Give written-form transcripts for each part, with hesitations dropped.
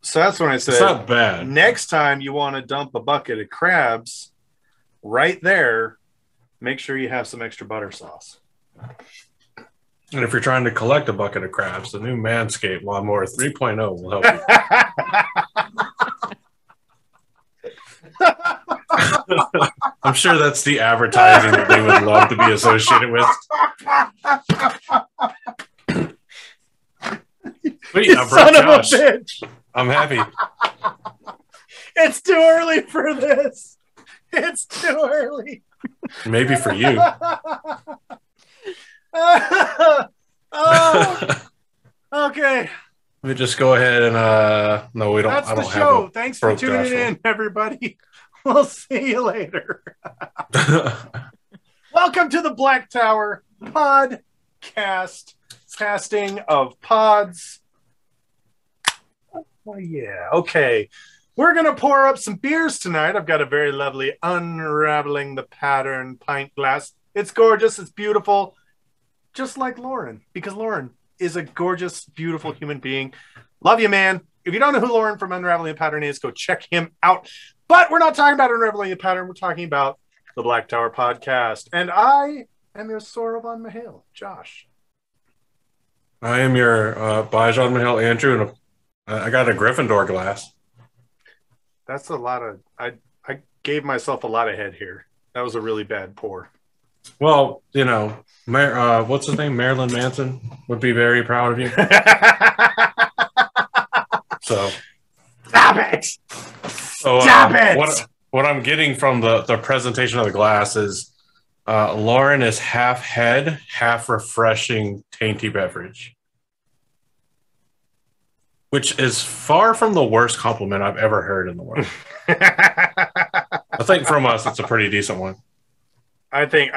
So that's when I said, it's not bad. Next time you want to dump a bucket of crabs, right there, make sure you have some extra butter sauce. And if you're trying to collect a bucket of crabs, the new Manscaped Lawnmower 3.0 will help you. I'm sure that's the advertising that they would love to be associated with. Sweet, I Son of Josh. a bitch. I'm happy. It's too early for this. It's too early. Maybe for you. Okay. Let me just go ahead and no, we don't. That's I don't the show. have Thanks for tuning in, everybody. We'll see you later. Welcome to the Black Tower podcast, casting of pods. Oh yeah. Okay. We're gonna pour up some beers tonight. I've got a very lovely Unraveling the Pattern pint glass. It's gorgeous. It's beautiful. Just like Lauren, because Lauren is a gorgeous, beautiful human being. Love you, man. If you don't know who Lauren from Unraveling the Pattern is, go check him out. But we're not talking about Unraveling the Pattern. We're talking about the Black Tower podcast. And I am your Sorovan Mahale, Josh. I am your Bajan Mahale, Andrew, and I got a Gryffindor glass. That's a lot of... I gave myself a lot of head here. That was a really bad pour. Well, you know, what's his name? Marilyn Manson would be very proud of you. So, stop it! So, stop it! What I'm getting from the presentation of the glass is Lauren is half head, half refreshing, tainty beverage, which is far from the worst compliment I've ever heard in the world. I think from us, it's a pretty decent one. I think,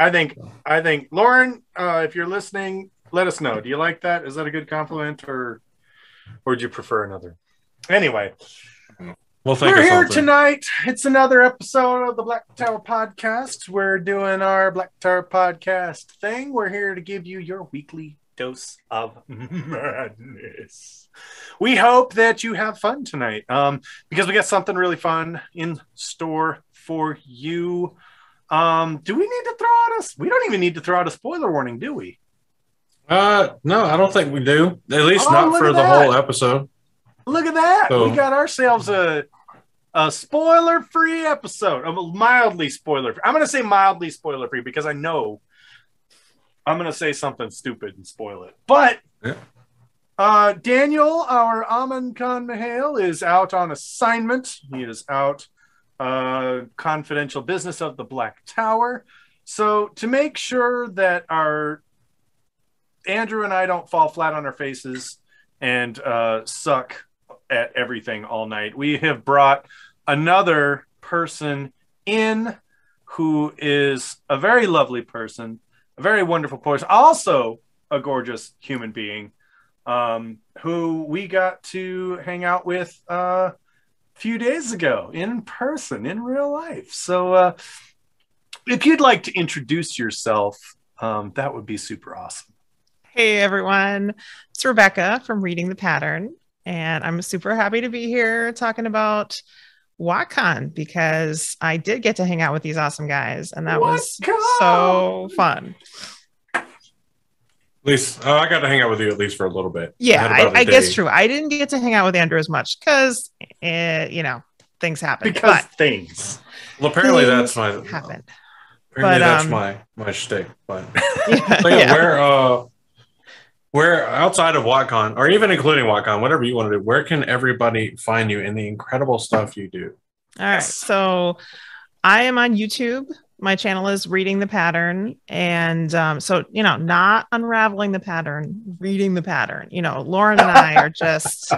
Lauren, if you're listening, let us know. Do you like that? Is that a good compliment, or do you prefer another? Anyway, we're here tonight. It's another episode of the Black Tower podcast. We're doing our Black Tower podcast thing. We're here to give you your weekly dose of madness. We hope that you have fun tonight, because we got something really fun in store for you. Do we need to throw out we don't even need to throw out a spoiler warning, do we? No, I don't think we do. At least not for the whole episode. Look at that. So, we got ourselves a spoiler-free episode. Mildly spoiler-free. I'm going to say mildly spoiler-free because I know I'm going to say something stupid and spoil it. But Daniel, our Amin Khan Mahale, is out on assignment. He is out confidential business of the Black Tower. So to make sure that our Andrew and I don't fall flat on our faces and suck at everything all night, we have brought another person in who is a very lovely person, a very wonderful person, also a gorgeous human being, who we got to hang out with few days ago in person, in real life. So if you'd like to introduce yourself, that would be super awesome. Hey everyone, it's Rebecca from Reading the Pattern, and I'm super happy to be here talking about WoTCon because I did get to hang out with these awesome guys, and that was so fun. At least I got to hang out with you at least for a little bit. Yeah, I guess true. I didn't get to hang out with Andrew as much because, things happen. Things. Well, apparently that's my happened. Apparently that's my shtick. But where outside of WoTCon, or even including WoTCon, whatever you want to do, where can everybody find you in the incredible stuff you do? All right, so I am on YouTube. My channel is Reading the Pattern. And so, not unraveling the pattern, reading the pattern. Lauren and I are just,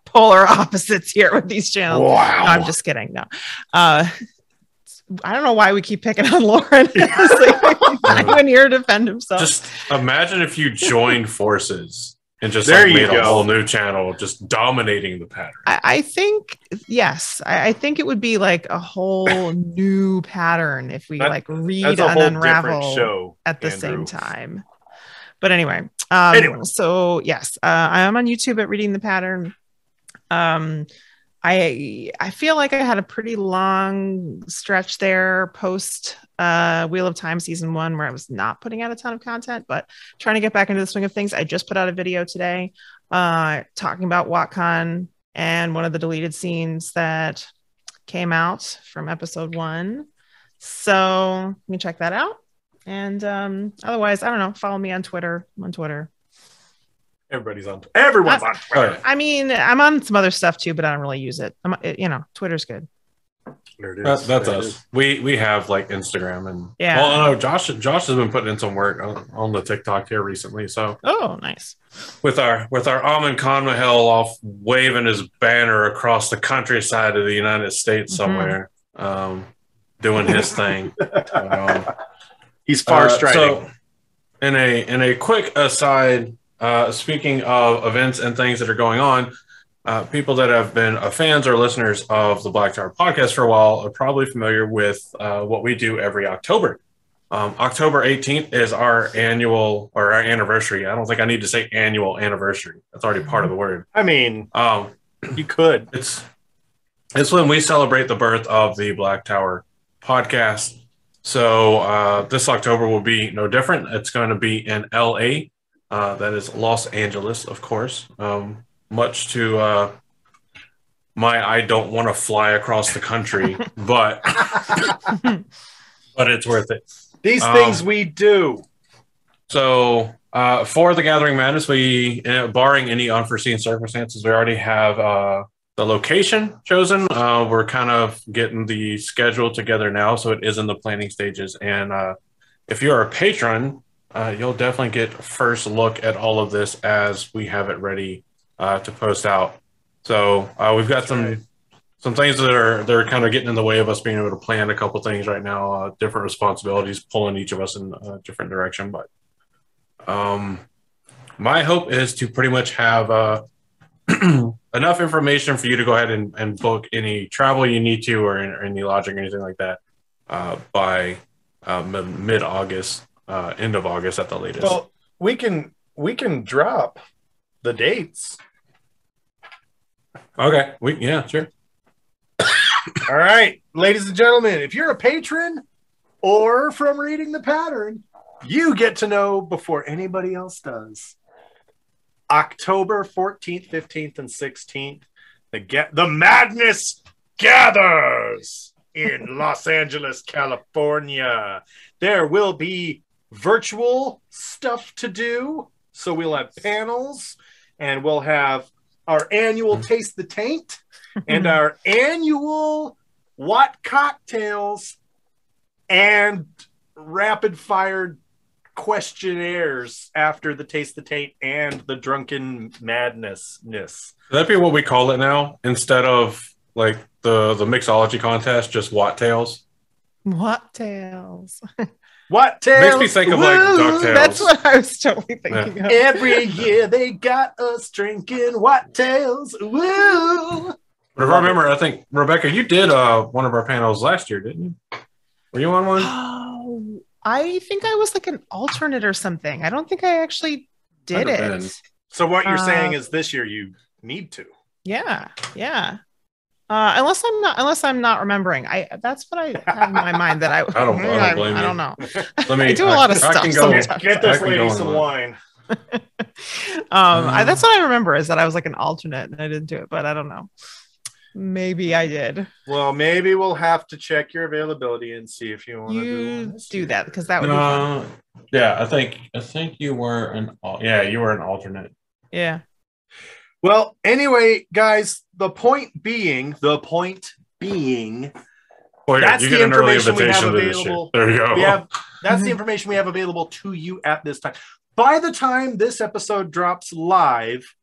polar opposites here with these channels. Wow. No, I'm just kidding. No. I don't know why we keep picking on Lauren. He's not even here to defend himself. Just imagine if you joined forces and just made a whole new channel, just dominating the pattern. I think, yes. I think it would be like a whole new pattern if we read and unravel show, at the Andrew. same time. But anyway, so yes, I am on YouTube at Reading the Pattern. I feel like I had a pretty long stretch there post Wheel of Time season 1 where I was not putting out a ton of content, but trying to get back into the swing of things. I just put out a video today talking about WoTCon and one of the deleted scenes that came out from episode 1. So you can check that out. And otherwise, I don't know, follow me on Twitter. I'm on Twitter. Everyone's on Twitter. I mean, I'm on some other stuff too, but I don't really use it. Twitter's good. There it is. That's us. We have like Instagram and yeah. Well, no, Josh has been putting in some work on the TikTok here recently. So nice. With our Amin Khan Mahal off waving his banner across the countryside of the United States somewhere, doing his thing. He's far striding. So in a quick aside. Speaking of events and things that are going on, people that have been fans or listeners of the Black Tower podcast for a while are probably familiar with what we do every October. October 18th is our annual or our anniversary. I don't think I need to say annual anniversary. That's already part of the word. I mean, you could. It's when we celebrate the birth of the Black Tower podcast. So this October will be no different. It's going to be in LA. That is Los Angeles, of course. Much to I don't want to fly across the country, but it's worth it. These things we do. So for the Gathering Madness, we, barring any unforeseen circumstances, we already have the location chosen. We're kind of getting the schedule together now, so it is in the planning stages. And if you're a patron, you'll definitely get first look at all of this as we have it ready to post out. So we've got some things that are kind of getting in the way of us being able to plan a couple things right now. Different responsibilities pulling each of us in a different direction. But my hope is to pretty much have enough information for you to go ahead and book any travel you need to or any lodging or anything like that by mid-August. End of August at the latest. Well, we can drop the dates. Okay. Sure. All right, ladies and gentlemen, if you're a patron or from Reading the Pattern, you get to know before anybody else does. October 14th, 15th, and 16th, the madness gathers in Los Angeles, California. There will be virtual stuff to do. So we'll have panels and we'll have our annual Taste the Taint and our annual WoT cocktails and rapid fire questionnaires after the Taste the Taint and the Drunken Madness. That'd be what we call it now instead of like the mixology contest, just WoT Tales. WoT Tales. WoT Tales? Makes me think of like DuckTales. That's what I was totally thinking of. Every year they got us drinking WoT Tales. Woo! But if I remember, I think, Rebecca, you did one of our panels last year, didn't you? Were you on one? Oh, I think I was like an alternate or something. I don't think I actually did it. So what you're saying is this year you need to. Yeah. Unless I'm not remembering. That's what I have in my mind that I don't blame you. I don't know. I do a lot of stuff. Get this lady some wine. That's what I remember is that I was like an alternate and I didn't do it, but I don't know. Maybe I did. Well, maybe we'll have to check your availability and see if you want to do that because that would be fun. Yeah, I think you were you were an alternate. Yeah. Well, anyway, guys, the point being, well, that's you the get an early information we have invitation to this shit. available. There you go. That's the information we have available to you at this time. By the time this episode drops live,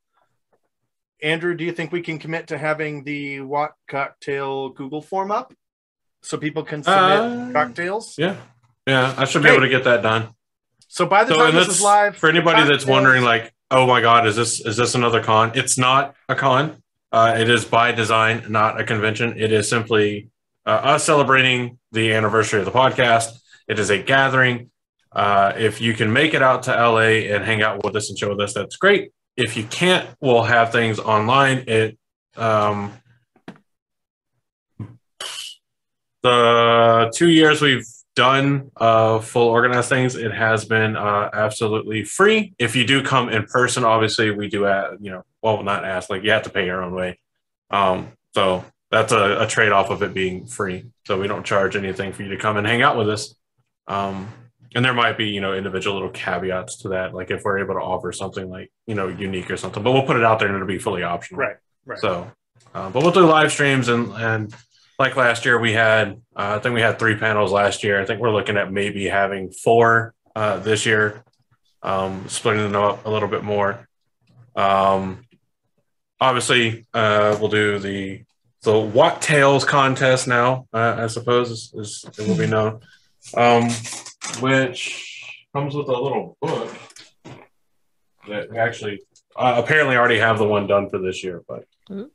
Andrew, do you think we can commit to having the WoT cocktail Google form up so people can submit cocktails? Yeah, I should be able to get that done. So by the time this is live, for anybody that's wondering, like, oh my God, is this another con? It's not a con. It is by design, not a convention. It is simply us celebrating the anniversary of the podcast. It is a gathering. If you can make it out to LA and hang out with us and show with us, that's great. If you can't, we'll have things online. The 2 years we've done full organized things, it has been absolutely free. If you do come in person, obviously we do not ask, like you have to pay your own way. So that's a trade-off of it being free. So we don't charge anything for you to come and hang out with us. And there might be, individual little caveats to that, like if we're able to offer something like, unique or something, but we'll put it out there and it'll be fully optional. Right. So, but we'll do live streams and like last year we had, I think we had 3 panels last year. I think we're looking at maybe having 4 this year, splitting them up a little bit more. Obviously, we'll do the WoT Tales contest now, I suppose, is it will be known, which comes with a little book that we actually apparently already have the one done for this year, but so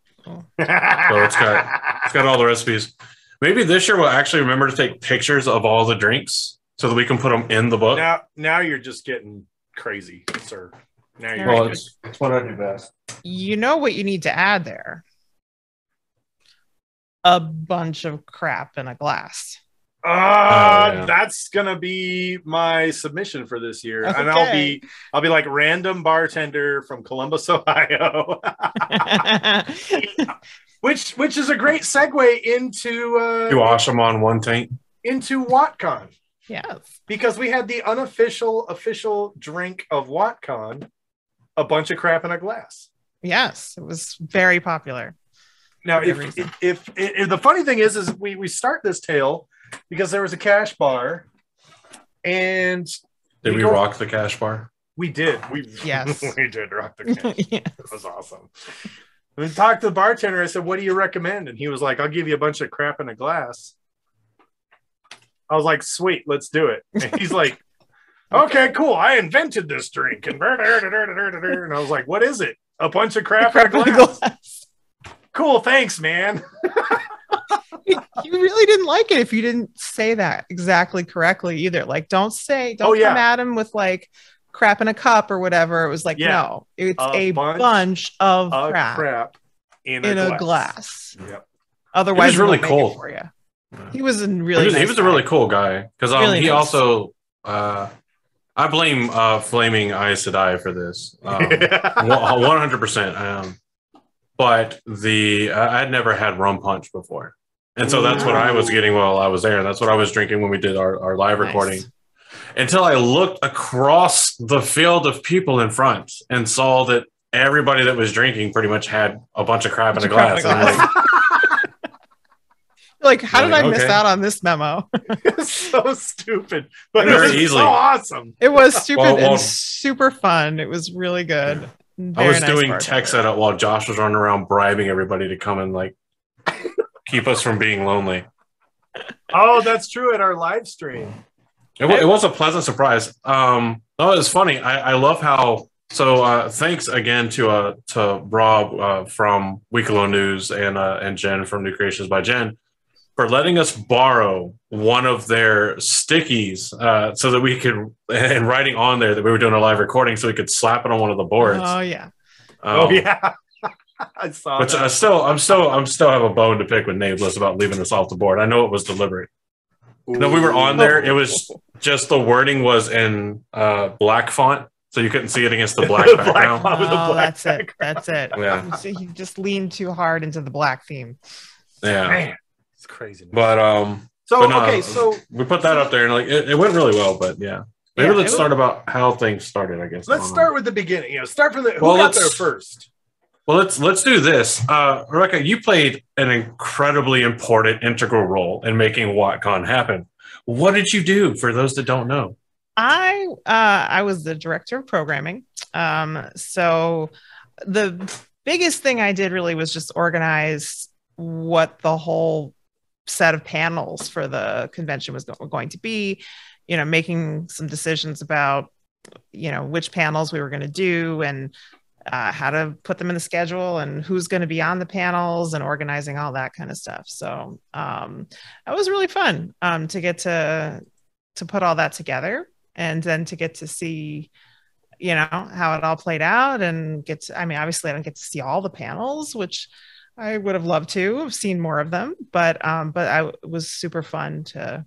it's got all the recipes. Maybe this year we'll actually remember to take pictures of all the drinks so that we can put them in the book. Now you're just getting crazy, sir. Now you're well, it's what I do best. You know what you need to add there? A bunch of crap in a glass. That's gonna be my submission for this year, okay. And I'll be like random bartender from Columbus, Ohio, which is a great segue into you wash them on one tank into WoTCon. Yes, because we had the official drink of WoTCon, a bunch of crap in a glass. Yes, it was very popular. Now, if the funny thing is we start this tale because there was a cash bar, and did we rock the cash bar? We did. Yes, we did rock the cash. Yes. It was awesome. We talked to the bartender. I said, "What do you recommend?" And he was like, "I'll give you a bunch of crap in a glass." I was like, "Sweet, let's do it." And he's like, "Okay, cool. I invented this drink." And I was like, "What is it? A bunch of crap in a glass?" Cool, thanks, man. You really didn't like it if you didn't say that exactly correctly either. Like, don't come at him with like crap in a cup or whatever. It was like, no, it's a bunch of crap in a glass. Yep. Otherwise, he was really cool for you. He was a really he was a really cool guy because really he nice. Also I blame Flaming Aes Sedai for this 100%. But I had never had rum punch before. And so that's what I was getting while I was there. And that's what I was drinking when we did our live recording. Until I looked across the field of people in front and saw that everybody that was drinking pretty much had a bunch of crap in a glass. And I'm like, how did I miss out on this memo? It's so stupid, but it was so awesome. It was stupid and super fun. It was really good. I was doing tech setup while Josh was running around bribing everybody to come and like keep us from being lonely. Oh, that's true at our live stream. It was a pleasant surprise. No, it was funny. I love how. So thanks again to Rob from Weekalo News and Jen from New Creations by Jen for letting us borrow one of their stickies so that we could, and writing on there that we were doing a live recording so we could slap it on one of the boards. Oh yeah. I saw which that. I'm still have a bone to pick with Nameless about leaving us off the board. I know it was deliberate. No, we were on there. It was just the wording was in black font, so you couldn't see it against the black background. That's it. Yeah. So you just leaned too hard into the black theme. Yeah. Man, it's crazy. But so we put that up there and like it went really well, but yeah. Maybe let's start about how things started, I guess. Let's start with the beginning. Start from who got there first. Well, let's do this. Rebecca, you played an incredibly important, integral role in making WoTCon happen. What did you do for those that don't know? I was the director of programming. So the biggest thing I did really was just organize what the whole set of panels for the convention was going to be, making some decisions about, which panels we were going to do and how to put them in the schedule and who's going to be on the panels and organizing all that kind of stuff. So that was really fun to get to put all that together. and then to get to see, you know, how it all played out and I mean, obviously I don't get to see all the panels, which I would have loved to have seen more of them, but it was super fun to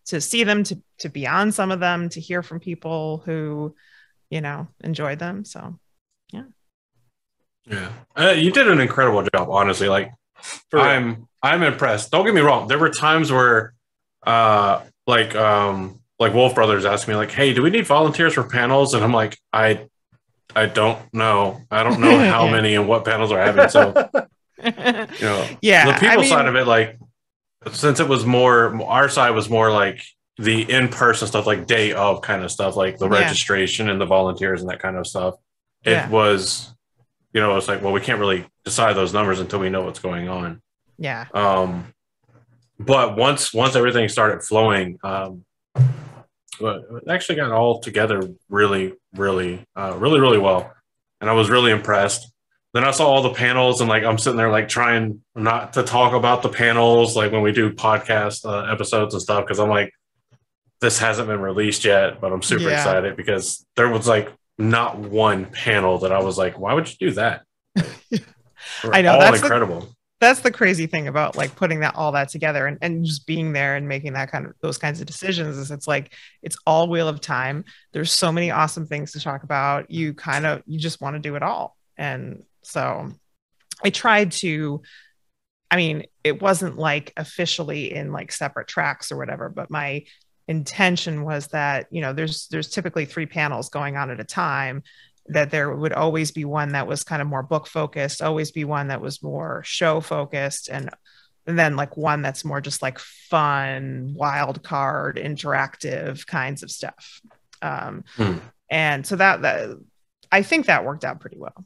see them, to be on some of them, to hear from people who, you know, enjoyed them. So, yeah. Yeah. You did an incredible job, honestly. Like, I'm impressed. Don't get me wrong. There were times where, like Wolf Brothers asked me, like, "Hey, do we need volunteers for panels?" And I'm like, I don't know. I don't know how many and what panels are having. So, you know, the people side of it, like, since it was more, our side was more like the in-person stuff, like day of kind of stuff, like the registration and the volunteers and that kind of stuff. It was, you know, it's like, well, we can't really decide those numbers until we know what's going on. Yeah. But once everything started flowing, it actually got all together really well, and I was really impressed. Then I saw all the panels, and like I'm sitting there like trying not to talk about the panels, like when we do podcast episodes and stuff, because I'm like, this hasn't been released yet, but I'm super excited because there was like not one panel that I was like, why would you do that? I know, that's incredible. That's the crazy thing about like putting all that together and just being there and making those kinds of decisions is it's like, it's all wheel of time. There's so many awesome things to talk about. You just want to do it all. And so I tried to, I mean, it wasn't like officially in like separate tracks or whatever, but my intention was that, you know, there's typically 3 panels going on at a time, that there would always be one that was kind of more book focused, always be one that was more show focused, and then like one that's more just like fun, wild card, interactive kinds of stuff. And so that I think that worked out pretty well.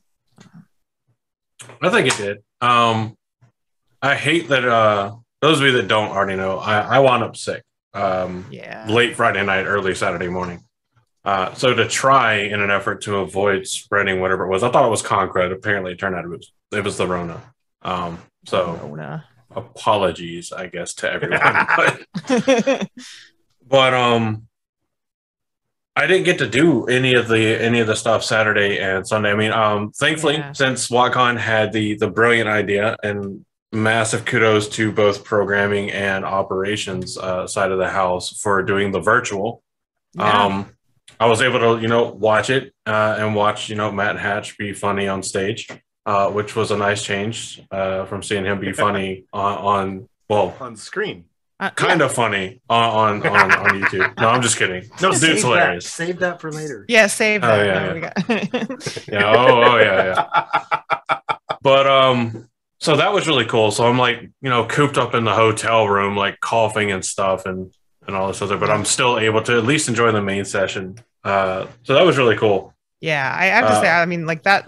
I think it did. I hate that those of you that don't already know, I wound up sick late Friday night, early Saturday morning. So to try in an effort to avoid spreading whatever it was, I thought it was concrete. Apparently, it turned out it was the Rona. So apologies, I guess, to everyone. But I didn't get to do any of the stuff Saturday and Sunday. I mean, thankfully, since WoTCon had the brilliant idea, and massive kudos to both programming and operations side of the house for doing the virtual. I was able to, you know, watch it and watch, you know, Matt Hatch be funny on stage, which was a nice change from seeing him be funny on screen. Kind of funny on YouTube. No, I'm just kidding. No, dude's hilarious. Save that for later. Yeah, save that. But so that was really cool. So I'm like, you know, cooped up in the hotel room, like coughing and stuff and all this other, but I'm still able to at least enjoy the main session. So that was really cool. Yeah, I have to say, I mean, like that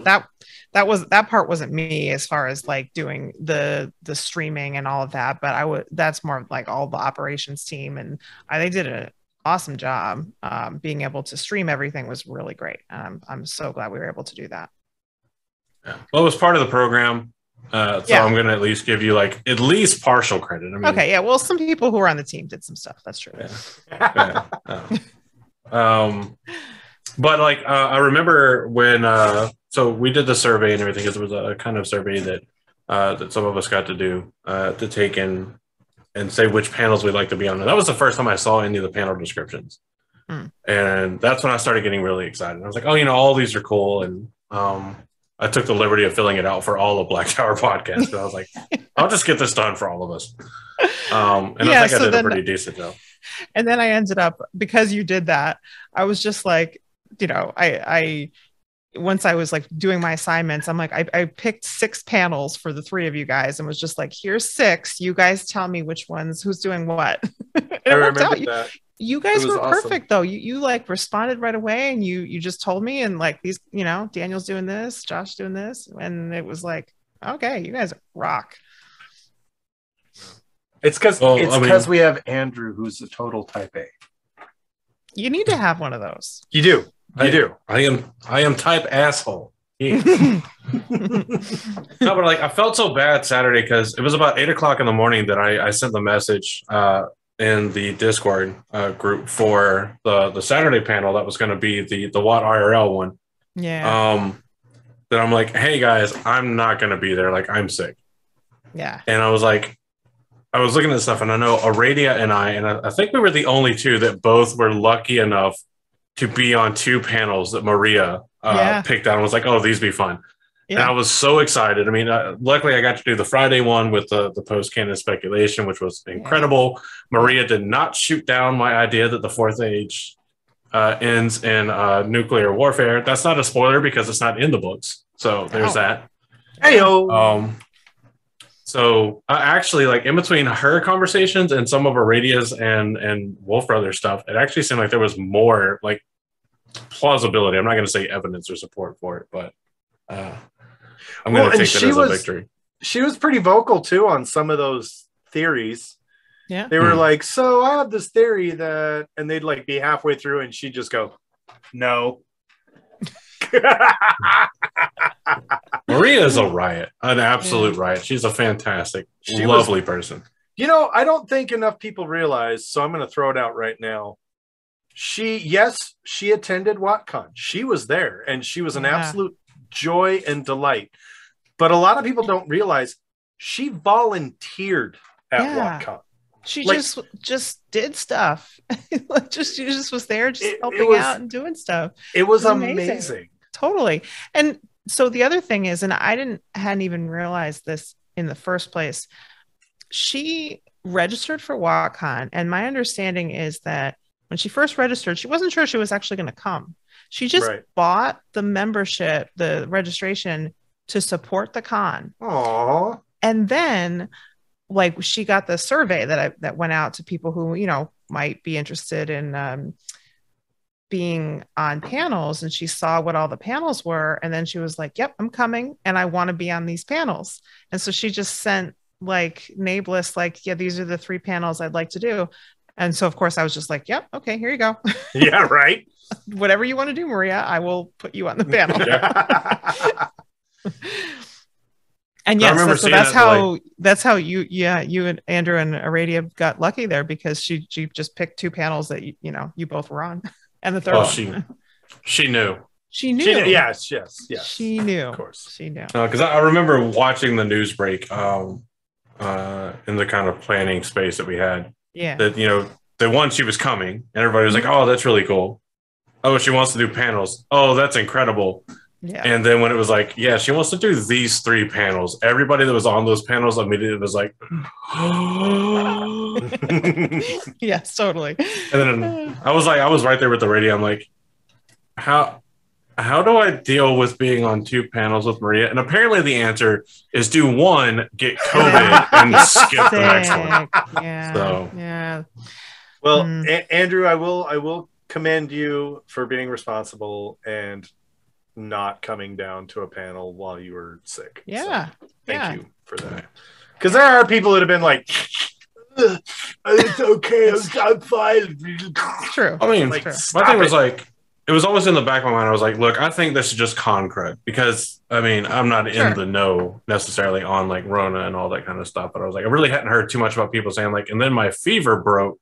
part wasn't me as far as like doing the streaming and all of that, but that's more of like all the operations team, and they did an awesome job. Being able to stream everything was really great. I'm so glad we were able to do that. Yeah. Well, it was part of the program. So I'm going to at least give you like at least partial credit. I mean, okay. Yeah. Well, some people who were on the team did some stuff. That's true. But like, I remember when, so we did the survey and everything, because it was a kind of survey that some of us got to do, to take in and say which panels we'd like to be on. And that was the first time I saw any of the panel descriptions. And that's when I started getting really excited. I was like, oh, you know, all these are cool. And, I took the liberty of filling it out for all of Black Tower podcasts. But I was like, I'll just get this done for all of us. And I think I did a pretty decent job. And then I ended up, because you did that, I was just like, you know, I once I was like doing my assignments, I'm like, I picked 6 panels for the 3 of you guys and was just like, here's 6. You guys tell me who's doing what. I remember that. You guys were perfect though. You like responded right away, and you just told me, and like these, you know, Daniel's doing this, Josh doing this, and it was like, okay, you guys rock. It's because we have Andrew, who's a total type A. You need to have one of those. You do. I am type asshole. Yeah. No, but like I felt so bad Saturday because it was about 8:00 in the morning that I sent the message in the Discord group for the Saturday panel that was going to be the WoT IRL one. Yeah. That I'm like, hey guys, I'm not going to be there. Like, I'm sick. Yeah. And I was like, I was looking at stuff, and I know Aradia and I think we were the only two that both were lucky enough to be on two panels that Maria picked out and was like, oh, these be fun. Yeah. And I was so excited. I mean, luckily I got to do the Friday one with the post-canon speculation, which was incredible. Yeah. Maria did not shoot down my idea that the Fourth Age ends in nuclear warfare. That's not a spoiler because it's not in the books. So there's that. Hey-o. So actually, like in between her conversations and some of Aradia's and Wolf Brothers stuff, it actually seemed like there was more like plausibility. I'm not going to say evidence or support for it, but I'm going to take that as a victory. She was pretty vocal too on some of those theories. Yeah, they were like, "So I have this theory that," and they'd like be halfway through, and she'd just go, "No." Maria is a riot, an absolute riot. She's a fantastic, lovely person. You know, I don't think enough people realize, so I'm going to throw it out right now. She attended WoTCon. She was there, and she was an absolute joy and delight. But a lot of people don't realize she volunteered at WoTCon. She just did stuff. She just was there, just helping out and doing stuff. It was amazing. Totally. And so the other thing is, and I hadn't even realized this in the first place, she registered for WoTCon, and my understanding is that when she first registered, she wasn't sure she was actually going to come. She just bought the membership, the registration to support the con. Aww. And then like she got the survey that went out to people who, you know, might be interested in being on panels, and she saw what all the panels were, and then she was like, yep, I'm coming and I want to be on these panels. And so she just sent like Nablus like, yeah, these are the 3 panels I'd like to do. And so of course I was just like, yep, okay, here you go. Yeah, right. Whatever you want to do, Maria, I will put you on the panel. And yes, that's how you and Andrew and Aradia got lucky there, because she just picked 2 panels that you both were on, and the third one. She knew. She knew. Yes. She knew. Of course, she knew. Because I remember watching the news break in the kind of planning space that we had. Yeah. That the one she was coming, and everybody was like, "Oh, that's really cool." Oh, she wants to do panels. Oh, that's incredible. Yeah. And then when it was like, yeah, she wants to do these 3 panels, everybody that was on those panels immediately was like, yes, totally. And then I was right there with the radio. I'm like, how do I deal with being on 2 panels with Maria? And apparently the answer is do 1, get COVID, and skip the next one. Yeah. So yeah. Well, Andrew, I will commend you for being responsible and not coming down to a panel while you were sick. Yeah. So thank you for that. Because there are people that have been like, it's okay, I'm fine. True. I mean, like, my thing was like, it was always in the back of my mind. I was like, look, I think this is just con crud, because I mean, I'm not in the know necessarily on like Rona and all that kind of stuff. But I was like, I really hadn't heard too much about people saying like, and then my fever broke,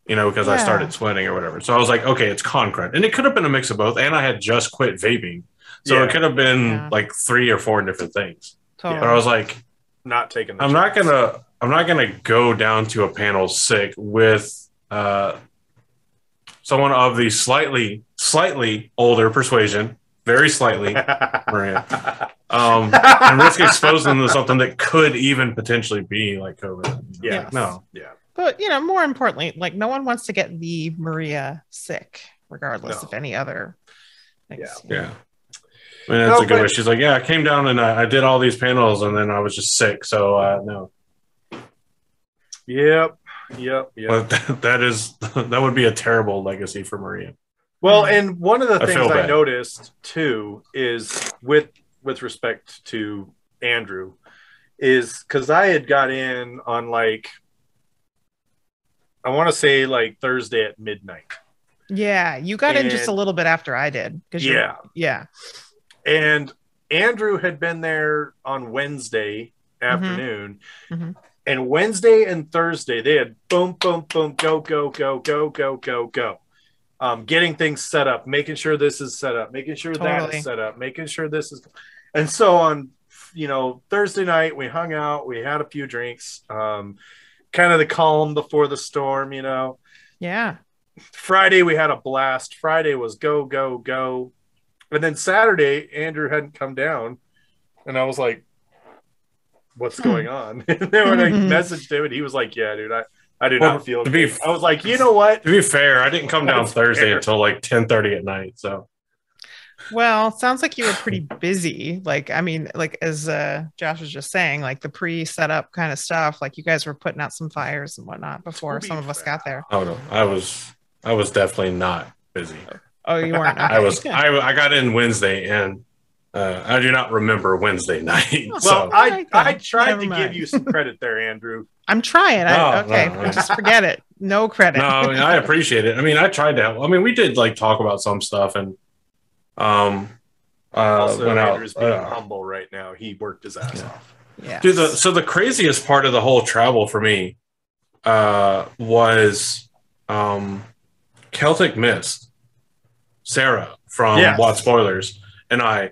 because I started sweating or whatever. So I was like, okay, it's con crud. And it could have been a mix of both. And I had just quit vaping. So it could have been like 3 or 4 different things. Totally. But I was like, not taking the I'm not gonna go down to a panel sick with someone of the slightly older persuasion, very slightly, Maria, and risk exposing them to something that could even potentially be like COVID. Yes. No. Yeah. But more importantly, like no one wants to get the Maria sick, regardless of any other things. Yeah. I mean, that's a good way. She's like, yeah, I came down and I did all these panels, and then I was just sick. So no. Yep. But that would be a terrible legacy for Maria. Well, and one of the things I noticed too is with respect to Andrew is because I had got in on like, I want to say like Thursday at midnight. Yeah, you got in just a little bit after I did. Yeah. And Andrew had been there on Wednesday afternoon. Mm-hmm. And Wednesday and Thursday, they had boom, boom, boom, go, go, go, go, go, go, go. Getting things set up, making sure this is set up, making sure that is set up, making sure this is. And so on, Thursday night, we hung out, we had a few drinks, kind of the calm before the storm, Yeah. Friday, we had a blast. Friday was go, go, go. And then Saturday, Andrew hadn't come down. And I was like, what's going on? And then when I messaged him, and he was like, yeah, dude, I do not feel good. I was like, you know what? To be fair, I didn't come down Thursday until like 10:30 at night. So, well, sounds like you were pretty busy. Like, I mean, like as Josh was just saying, like the pre-setup kind of stuff. Like you guys were putting out some fires and whatnot before some of us got there. Oh no, I was definitely not busy. Oh, you weren't. Okay. I got in Wednesday, and I do not remember Wednesday night. Well, so. I tried to give you some credit there, Andrew. I'm trying. No. Just forget it. No credit. No, I appreciate it. I mean, I tried to help. I mean, we did like talk about some stuff, and also Andrew's being humble right now. He worked his ass off. Yeah. Dude, so the craziest part of the whole travel for me was Celtic Mist, Sarah from WoT Spoilers, and I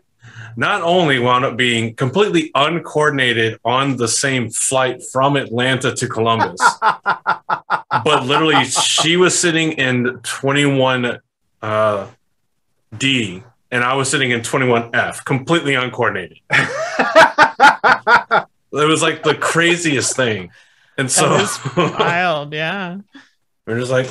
not only wound up being completely uncoordinated on the same flight from Atlanta to Columbus, but literally she was sitting in 21D and I was sitting in 21F, completely uncoordinated. It was like the craziest thing. And so wild, yeah. We're just like,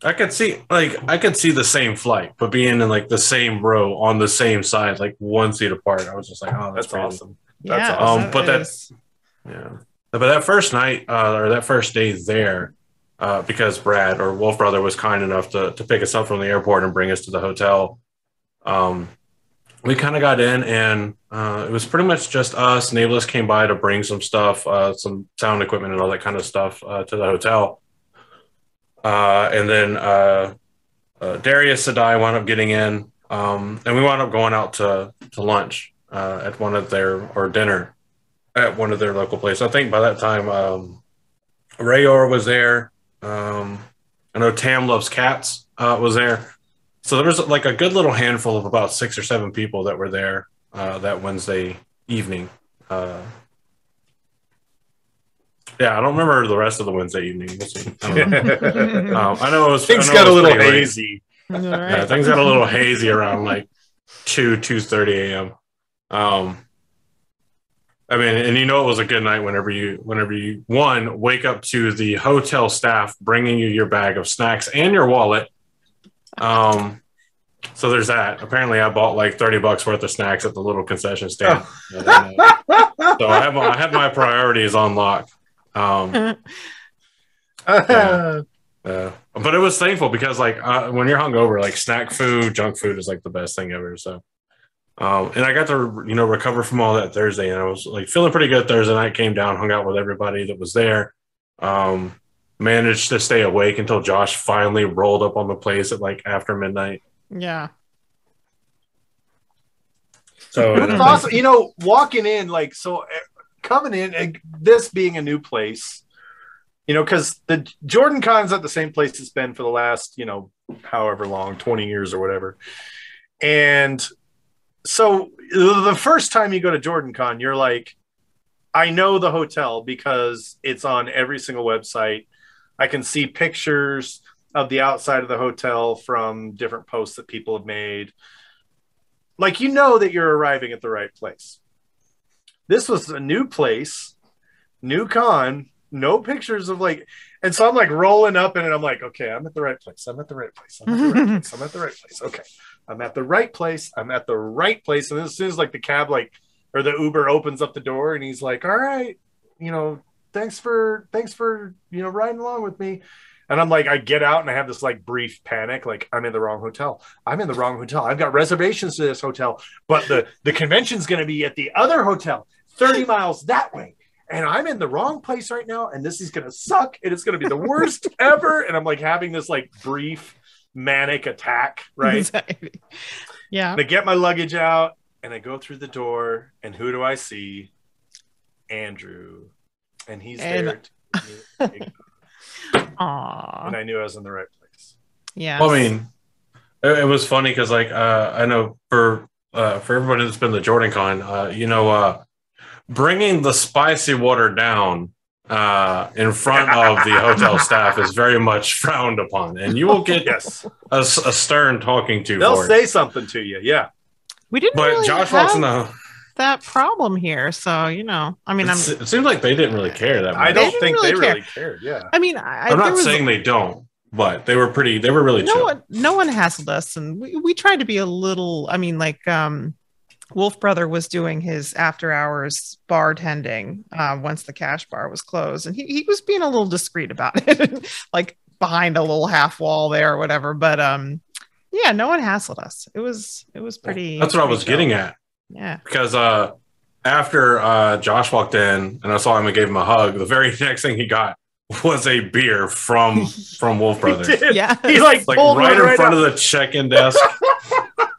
I could see the same flight, but being in like the same row on the same side, like one seat apart. I was just like, oh, that's awesome. That's awesome. But that first night or that first day there, because Brad or Wolf Brother was kind enough to pick us up from the airport and bring us to the hotel. We kind of got in, and it was pretty much just us. Nameless came by to bring some stuff, some sound equipment and all that kind of stuff to the hotel. And then Darius and I wound up getting in, and we wound up going out to lunch at one of dinner at one of their local places. I think by that time, Rayor was there. I know Tam Loves Cats was there. So there was like a good little handful of about 6 or 7 people that were there that Wednesday evening. Yeah, I don't remember the rest of the Wednesday evening. We'll see. I know it was things got a little hazy. Yeah, things got a little hazy around like 2:30 a.m. I mean, and it was a good night whenever you wake up to the hotel staff bringing you your bag of snacks and your wallet. So there's that. Apparently, I bought like $30 worth of snacks at the little concession stand. So I have my priorities on lock. But it was thankful because like when you're hungover, like snack food, junk food is like the best thing ever. So, and I got to recover from all that Thursday, and I was like feeling pretty good Thursday night. Came down, hung out with everybody that was there. Managed to stay awake until Josh finally rolled up on the place at like after midnight. Yeah. So it's awesome. Walking in coming in and this being a new place, because the Jordan Con's at the same place it's been for the last, however long, 20 years or whatever. And so the first time you go to Jordan Con, you're like, I know the hotel because it's on every single website. I can see pictures of the outside of the hotel from different posts that people have made. Like, that you're arriving at the right place. This was a new place, new con, no pictures of and so I'm like rolling up in it. I'm like, okay, I'm at the right place. I'm at the right place. I'm at the right place. I'm at the right place. Okay. I'm at the right place. I'm at the right place. And as soon as the cab, or the Uber opens up the door and he's like, all right, thanks for riding along with me. And I'm like, I get out and I have this brief panic. I'm in the wrong hotel. I'm in the wrong hotel. I've got reservations to this hotel, but the convention's going to be at the other hotel 30 miles that way. And I'm in the wrong place right now. And this is going to suck. And it's going to be the worst ever. And I'm having this brief manic attack. Right. Exactly. Yeah. And I get my luggage out and I go through the door and who do I see? Andrew. and he's And- there. To give me a big hug. Aw. And I knew I was in the right place. Yeah. Well, I mean, it was funny because, like, I know for everybody that's been to Jordan Con, bringing the spicy water down in front of the hotel staff is very much frowned upon, and you will get Yes, a stern talking to. they'll for say it. something to you. Yeah, we didn't But really Josh walks in have the. that problem here. So, I mean, It seems like they didn't really care that much. I don't didn't think really they care. really cared. Yeah, I mean, I'm not saying they don't, but they were really chill. no one hassled us, and we tried to be a little. I mean, like Wolf Brother was doing his after hours bartending once the cash bar was closed, and he was being a little discreet about it, like behind a little half wall there or whatever. But yeah, no one hassled us. It was pretty. That's what I was chill. getting at. Yeah, Because after Josh walked in and I saw him and gave him a hug, the very next thing he got was a beer from Wolf Brothers. He did. yeah. He like pulled right one in front up. of the check-in desk.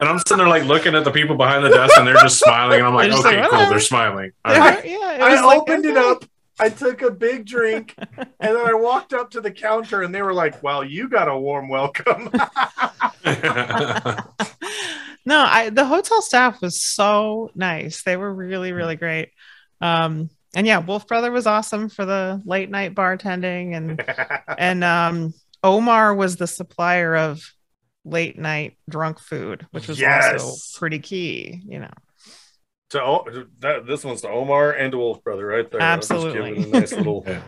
And I'm sitting there like looking at the people behind the desk and they're just smiling. And I'm like, They're just okay, like, cool. "Whatever." They're smiling. All right. Yeah, it I was like, opened it okay. up. I took a big drink, and then I walked up to the counter, and they were like, "Well, you got a warm welcome." No, the hotel staff was so nice. They were really, really great. And yeah, Wolf Brother was awesome for the late night bartending, and Omar was the supplier of late night drunk food, which was Yes. also pretty key. This one's to Omar and to Wolf Brother right there. I'll just give Absolutely. it a nice little. Yeah.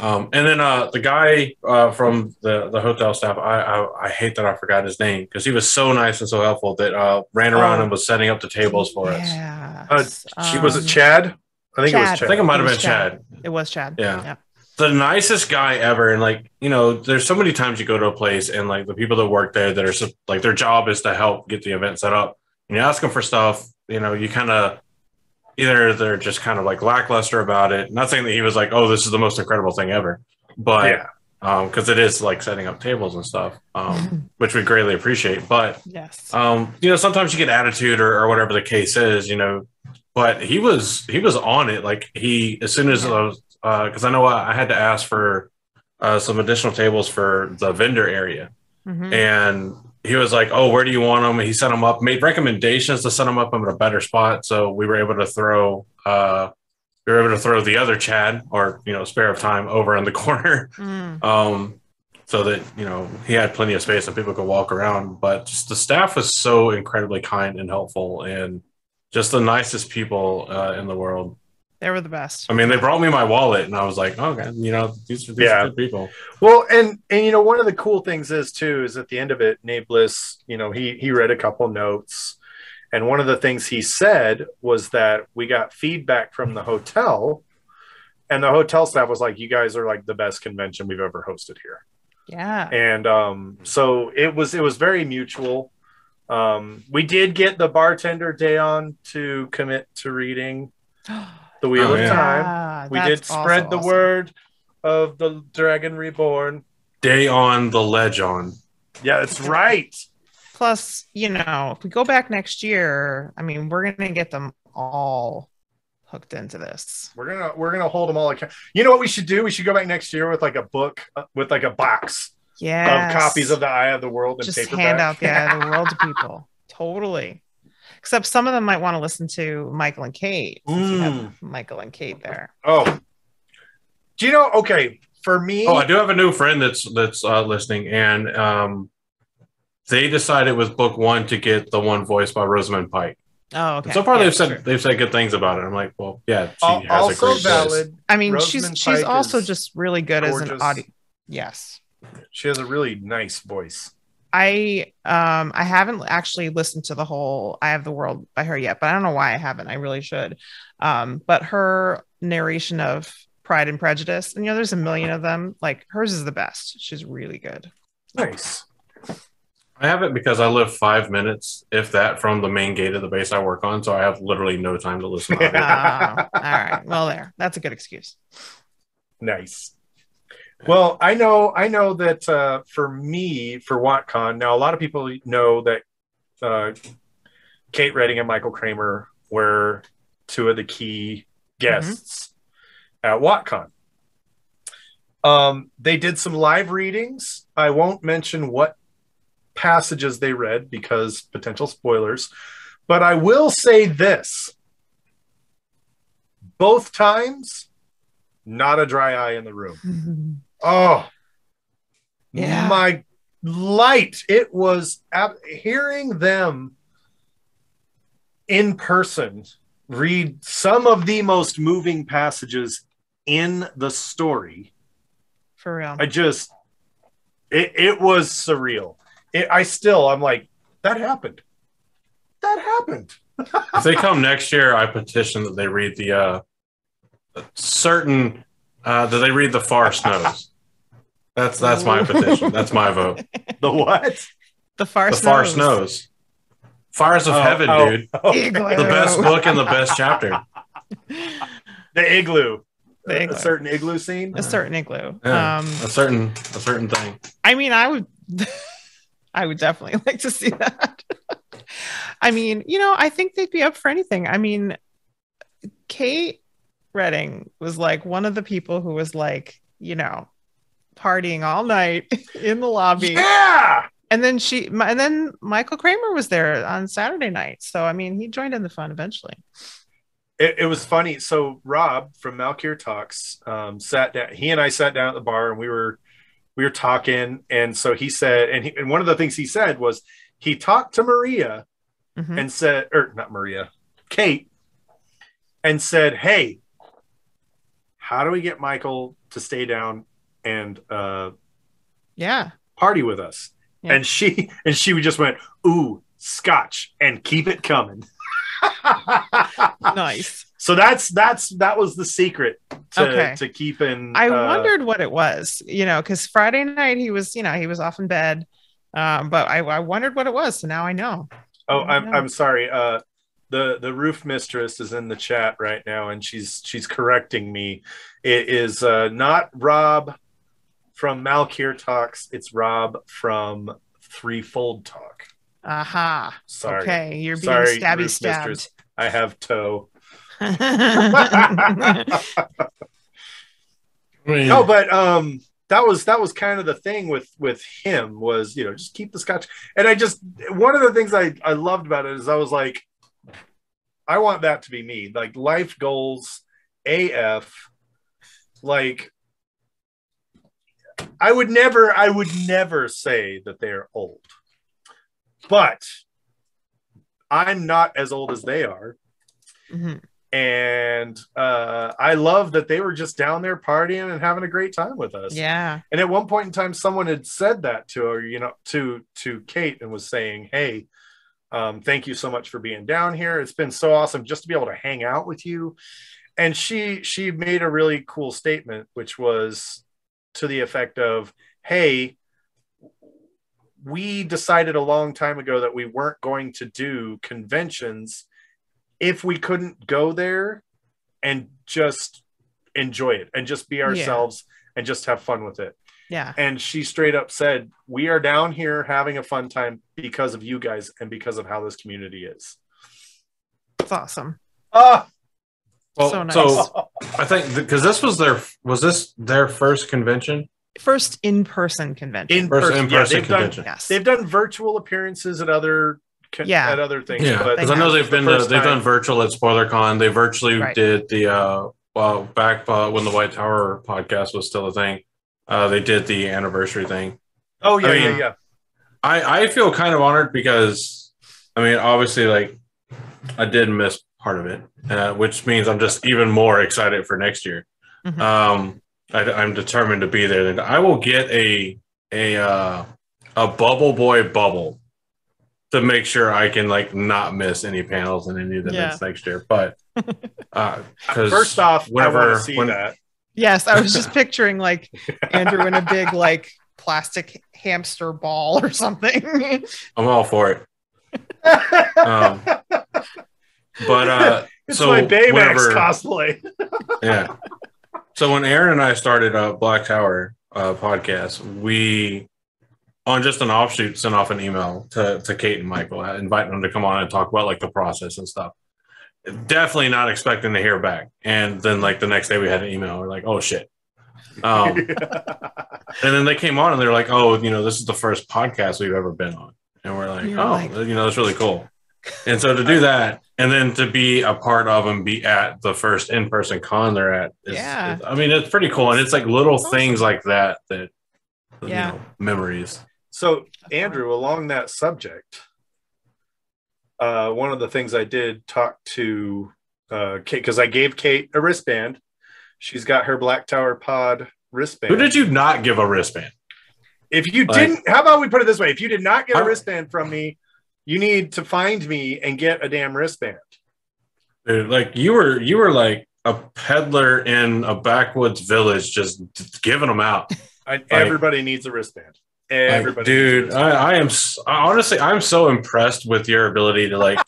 And then the guy from the hotel staff, I hate that I forgot his name because he was so nice and so helpful that ran around and was setting up the tables for us. Yeah. Was it Chad? I think it was Chad. Chad. I think it might have It been was Chad. It was Chad. Yeah. The nicest guy ever. And like, there's so many times you go to a place and like the people that work there that are like their job is to help get the event set up. And you ask them for stuff, you kind of either they're just kind of like lackluster about it. Not saying that he was like, oh, this is the most incredible thing ever, but because it is like setting up tables and stuff, which we greatly appreciate. But yes, sometimes you get attitude or whatever the case is, but he was on it. Like as soon as because I know I had to ask for some additional tables for the vendor area, and he was like, oh, where do you want them? He set them up, made recommendations to set them up in a better spot. So we were able to throw the other Chad or, spare of time over in the corner. So that, he had plenty of space and people could walk around, but just the staff was so incredibly kind and helpful and just the nicest people in the world. They were the best. I mean, they brought me my wallet and I was like, okay, these are good people. Well, and one of the cool things is at the end of it, Nate Bliss, he read a couple notes, and one of the things he said was that we got feedback from the hotel, and the hotel staff was like, you guys are like the best convention we've ever hosted here. Yeah. And so it was very mutual. We did get the bartender Dayon to commit to reading The Wheel of Time. We did spread the word of the Dragon Reborn. Day on the ledge on. Yeah, that's right. Plus, if we go back next year, I mean, we're gonna get them all hooked into this. We're gonna hold them all account. You know what we should do? We should go back next year with like a book, with like a box of copies of the Eye of the World and just paperback. hand out the Eye of the World to people. Totally. Except some of them might want to listen to Michael and Kate. Since you have Michael and Kate there. Oh, do you know? Okay, for me. Oh, I do have a new friend that's listening, and they decided with book one to get the one voiced by Rosamund Pike. Oh, okay. So far, they've said good things about it. I'm like, well, yeah, she has a great valid. voice. I mean, Rosamund she's Pike also is just really good as an gorgeous. audio. Yes. She has a really nice voice. I haven't actually listened to the whole Eye of the World by her yet, but I don't know why I haven't. I really should. But her narration of Pride and Prejudice, and there's a million of them. Like hers is the best. She's really good. Nice. I have it because I live 5 minutes, if that, from the main gate of the base I work on, so I have literally no time to listen to it. All right. Well, that's a good excuse. Nice. Well, I know that for me, for WoTCon, now a lot of people know that Kate Redding and Michael Kramer were two of the key guests. at WoTCon. They did some live readings. I won't mention what passages they read because potential spoilers, but I will say this. Both times, not a dry eye in the room. Oh, Yeah. my light. It was hearing them in person read some of the most moving passages in the story. For real. It was surreal. I'm like, that happened. That happened. If they come next year, I petition that they read the that they read the Far Snows. That's my petition. That's my vote. The what? The Far The Snows. Far Snows. Fires of Heaven, dude. Igloo. The best book and the best chapter. The igloo. The igloo. A certain igloo scene. A certain igloo. Yeah, a certain thing. I mean, I would definitely like to see that. I mean, I think they'd be up for anything. I mean, Kate Redding was like one of the people who was like, partying all night in the lobby. Yeah. And then Michael Kramer was there on Saturday night. So, I mean, he joined in the fun eventually. It was funny. So Rob from Malkier Talks sat down. He and I sat down at the bar and we were talking. And so he said, and one of the things he said was he talked to Maria and said, or not Maria, Kate, and said, "Hey, how do we get Michael to stay down and party with us?" Yeah. And she just went, "Ooh, scotch and keep it coming." Nice. So that was the secret to keeping. I wondered what it was, because Friday night he was off in bed, but I wondered what it was. So now I know. Oh, I'm sorry. The roof mistress is in the chat right now, and she's correcting me. It is not Rob from Malkier Talks. It's Rob from Threefold Talk. Aha. Sorry. Okay, you're being stabby stabbed. Mistress. I have toe. No, but that was kind of the thing with him was, just keep the scotch. And one of the things I loved about it is I was like, I want that to be me. Like life goals AF. Like I would never say that they're old. But I'm not as old as they are. Mm-hmm. And I love that they were just down there partying and having a great time with us. Yeah. And at one point in time, someone had said that to her, to Kate, and was saying, "Hey, thank you so much for being down here. It's been so awesome just to be able to hang out with you." And she made a really cool statement, which was to the effect of, "Hey, we decided a long time ago that we weren't going to do conventions if we couldn't go there and just enjoy it and just be ourselves and just have fun with it." Yeah. And she straight up said, "We are down here having a fun time because of you guys and because of how this community is." That's awesome. Well, so nice. So I think because was their first convention? First in-person convention. In-person convention. They've done virtual appearances at other things. Yeah, because I know they've done virtual at SpoilerCon. They virtually did the back when the White Tower podcast was still a thing. They did the anniversary thing. Oh yeah, I feel kind of honored because obviously like I did miss part of it, which means I'm just even more excited for next year. Mm-hmm. I'm determined to be there. And I will get a Bubble Boy bubble to make sure I can like not miss any panels in any of the events next year. But first off, I want to see that. Yes, I was just picturing like Andrew in a big like plastic hamster ball or something. I'm all for it. But it's my Baymax cosplay. Yeah. So when Aaron and I started Black Tower podcast, we, on just an offshoot, sent off an email to Kate and Michael, inviting them to come on and talk about like the process and stuff. definitely not expecting to hear back. And then like the next day we had an email. We're like, oh shit. And then they came on and they're like, oh, this is the first podcast we've ever been on. And we're like, that's really cool. And so to do that and then to be a part of and be at the first in-person con they're at it's pretty cool. And it's like little things like that memories. So Andrew, along that subject, one of the things I did talk to Kate, because I gave Kate a wristband. She's got her Black Tower Pod wristband. Who did you not give a wristband? If you didn't, how about we put it this way? If you did not get a wristband from me, you need to find me and get a damn wristband. Dude, like you were like a peddler in a backwoods village, just giving them out. Everybody needs a wristband. Everybody, dude, honestly, I'm so impressed with your ability to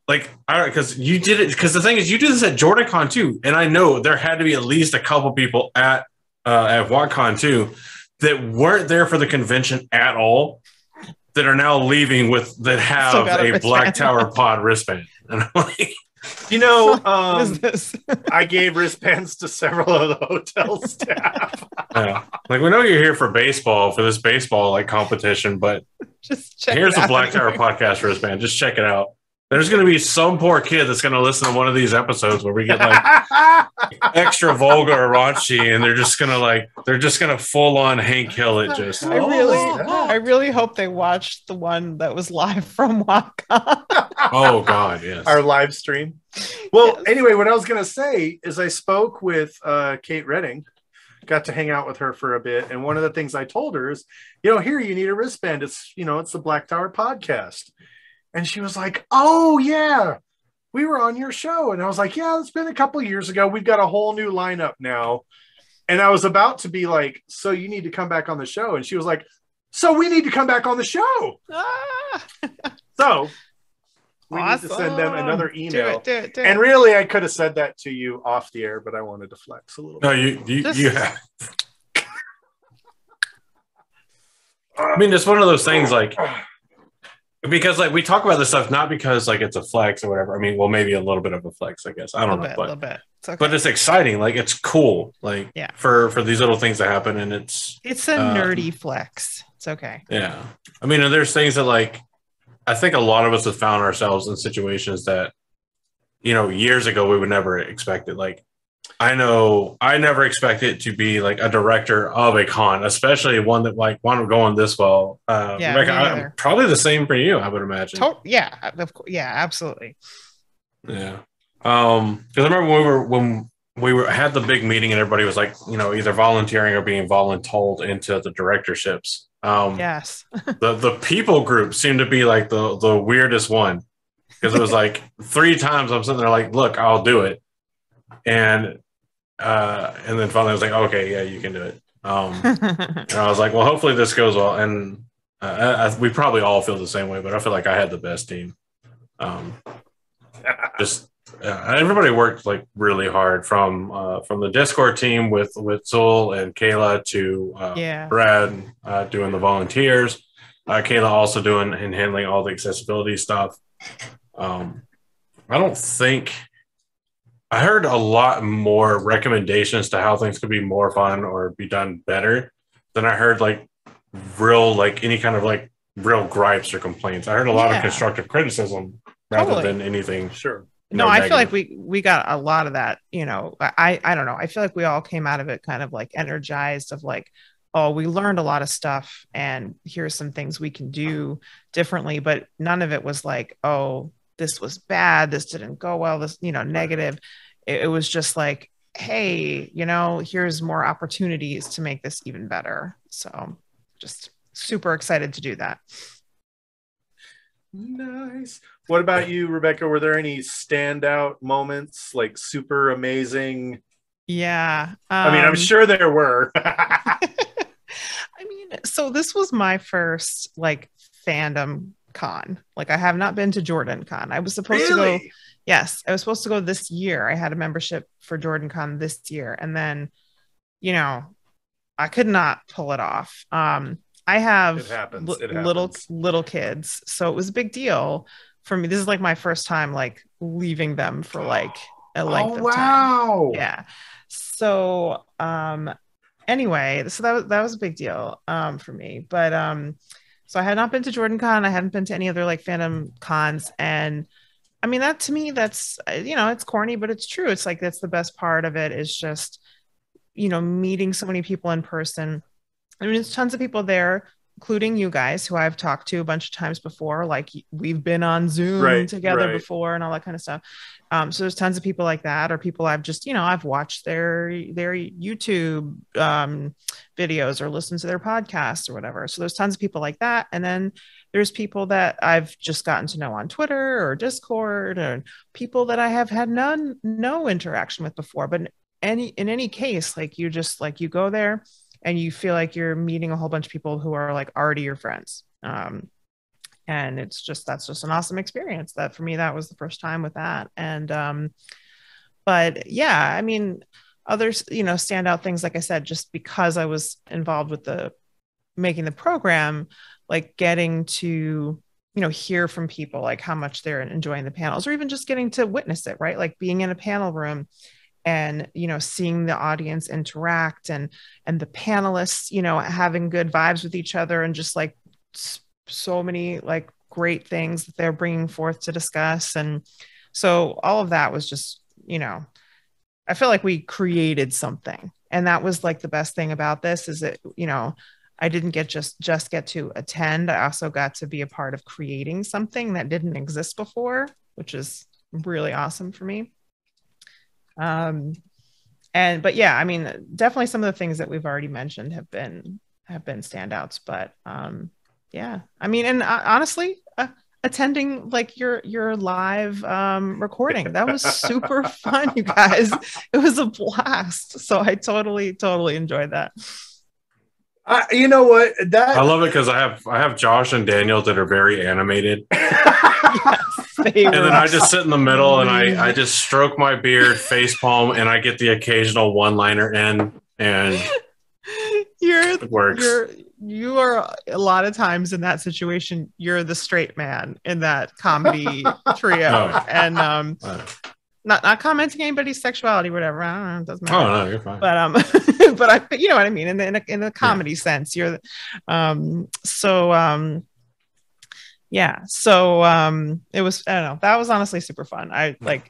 because you did it. Because the thing is, you did this at JordanCon too, and I know there had to be at least a couple people at WoTCon too that weren't there for the convention at all, that are now leaving that have a Black Tower Pod wristband. And I'm like, what is this? I gave wristbands to several of the hotel staff. Yeah. Like, we know you're here for this baseball competition, but just check here's the Black Tower Podcast wristband. Just check it out. There's going to be some poor kid that's going to listen to one of these episodes where we get extra vulgar or raunchy, and they're just going to full on Hank Hill it. Just I really hope they watched the one that was live from WoTCon. Oh God, yes, our live stream. Well, anyway, what I was going to say is I spoke with Kate Redding, got to hang out with her for a bit, and one of the things I told her is, here you need a wristband. It's it's the Black Tower Podcast. And she was like, oh, yeah, we were on your show. And I was like, yeah, it's been a couple of years ago. We've got a whole new lineup now. And I was about to be like, so you need to come back on the show. And she was like, so we need to come back on the show. So we need to send them another email. Do it. And really, I could have said that to you off the air, but I wanted to flex a little bit. No, you have. I mean, it's one of those things because we talk about this stuff not because it's a flex or whatever. I mean, well, maybe a little bit of a flex, I guess. I don't know, a little bit. It's okay. But it's exciting. It's cool. For these little things to happen, and it's a nerdy flex. It's okay. Yeah, I mean, and there's things that I think a lot of us have found ourselves in situations that years ago we would never expect it. I know I never expected to be a director of a con, especially one that wound up going this well. Rebecca, probably the same for you, I would imagine. Yeah, absolutely. Yeah, because I remember when we had the big meeting and everybody was either volunteering or being voluntold into the directorships. Yes, the people group seemed to be the weirdest one, because it was 3 times I'm sitting there look, I'll do it. And then finally I was like, okay, yeah, you can do it. And I was like, well, hopefully this goes well. And we probably all feel the same way, but I feel like I had the best team. Everybody worked really hard from the Discord team with Zul and Kayla to Brad doing the volunteers. Kayla also doing and handling all the accessibility stuff. I don't think I heard a lot more recommendations to how things could be more fun or be done better than I heard real any kind of real gripes or complaints. I heard a lot of constructive criticism rather than anything. Sure. No, I feel like we got a lot of that. I don't know. I feel like we all came out of it kind of energized of oh, we learned a lot of stuff and here's some things we can do differently. But none of it was oh, this was bad, this didn't go well, this, negative. It was just hey, here's more opportunities to make this even better. So just super excited to do that. Nice. What about you, Rebecca? Were there any standout moments, super amazing? Yeah. I mean, I'm sure there were. I mean, so this was my first fandom con. I have not been to JordanCon. I was supposed to go. Yes, I was supposed to go this year. I had a membership for JordanCon this year, and then I could not pull it off. I have little kids, so it was a big deal for me. This is my first time leaving them for like a length of time. Wow. Yeah. So anyway, so that was a big deal for me. But so I had not been to JordanCon. I hadn't been to any other like fandom cons. And I mean, that to me, that's, it's corny, but it's true. It's like, that's the best part of it, is just, meeting so many people in person. I mean, there's tons of people there, including you guys, who I've talked to a bunch of times before. Like, we've been on Zoom together before and all that kind of stuff. So there's tons of people like that, or people I've just, I've watched their YouTube videos or listened to their podcasts or whatever. So there's tons of people like that. And then there's people that I've just gotten to know on Twitter or Discord, or people that I have had no interaction with before. But in any case, like, you just like, you go there and you feel like you're meeting a whole bunch of people who are like already your friends. And that's just an awesome experience. That for me, that was the first time with that. And but yeah, I mean, others, standout things, like I said, just because I was involved with making the program, like getting to, hear from people, like how much they're enjoying the panels, or even just getting to witness it, right? Like being in a panel room and, seeing the audience interact, and the panelists, having good vibes with each other, and just like so many like great things that they're bringing forth to discuss. And so all of that was just, I feel like we created something. And that was like the best thing about this, is that, I didn't just get to attend. I also got to be a part of creating something that didn't exist before, which is really awesome for me. But yeah, I mean, definitely some of the things that we've already mentioned have been standouts, but, yeah, I mean, and honestly, attending like your live, recording, that was super fun, you guys. It was a blast. So I totally enjoyed that. You know what? I love it because I have Josh and Daniel that are very animated. Yes, and then I just sit in the middle and I just stroke my beard, face palm, and I get the occasional one-liner in, and it works. You are a lot of times in that situation, you're the straight man in that comedy trio. Oh. And not commenting anybody's sexuality, whatever. I don't know, it doesn't matter. Oh no, you're fine. But you know what I mean, in a comedy sense, you're yeah. So it was, I don't know, that was honestly super fun. I like,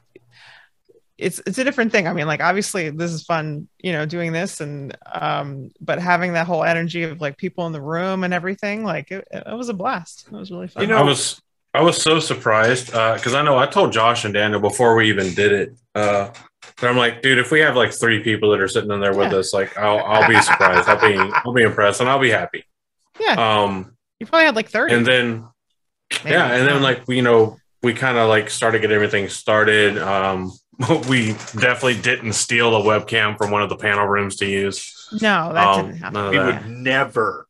it's a different thing. I mean, like, obviously this is fun, doing this, and but having that whole energy of like people in the room and everything, like it was a blast. It was really fun. I was so surprised because I know I told Josh and Daniel before we even did it. But I'm like, dude, if we have like 3 people that are sitting in there with us, like I'll be surprised. I'll be impressed, and I'll be happy. Yeah. You probably had like 30. And then then like we kind of like started getting everything started. We definitely didn't steal a webcam from one of the panel rooms to use. No, that didn't happen. We would never.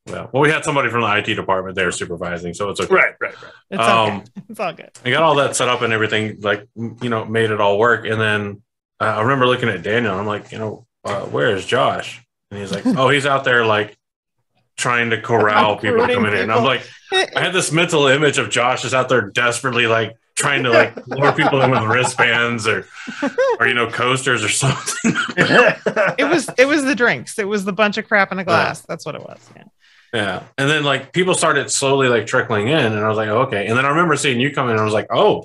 Well, we had somebody from the IT department there supervising, so it's okay. Right. It's okay. It's all good. I got all that set up and everything, like, made it all work. And then I remember looking at Daniel, and I'm like, where is Josh? And he's like, oh, he's out there, like, trying to corral people to come in here. And I'm like, I had this mental image of Josh is out there desperately, like, trying to, like, lure people in with wristbands or coasters or something. It was the drinks. It was the bunch of crap in a glass. That's what it was. Yeah. And then like people started slowly like trickling in, and I was like, oh, okay. And then I remember seeing you come in, and I was like, oh,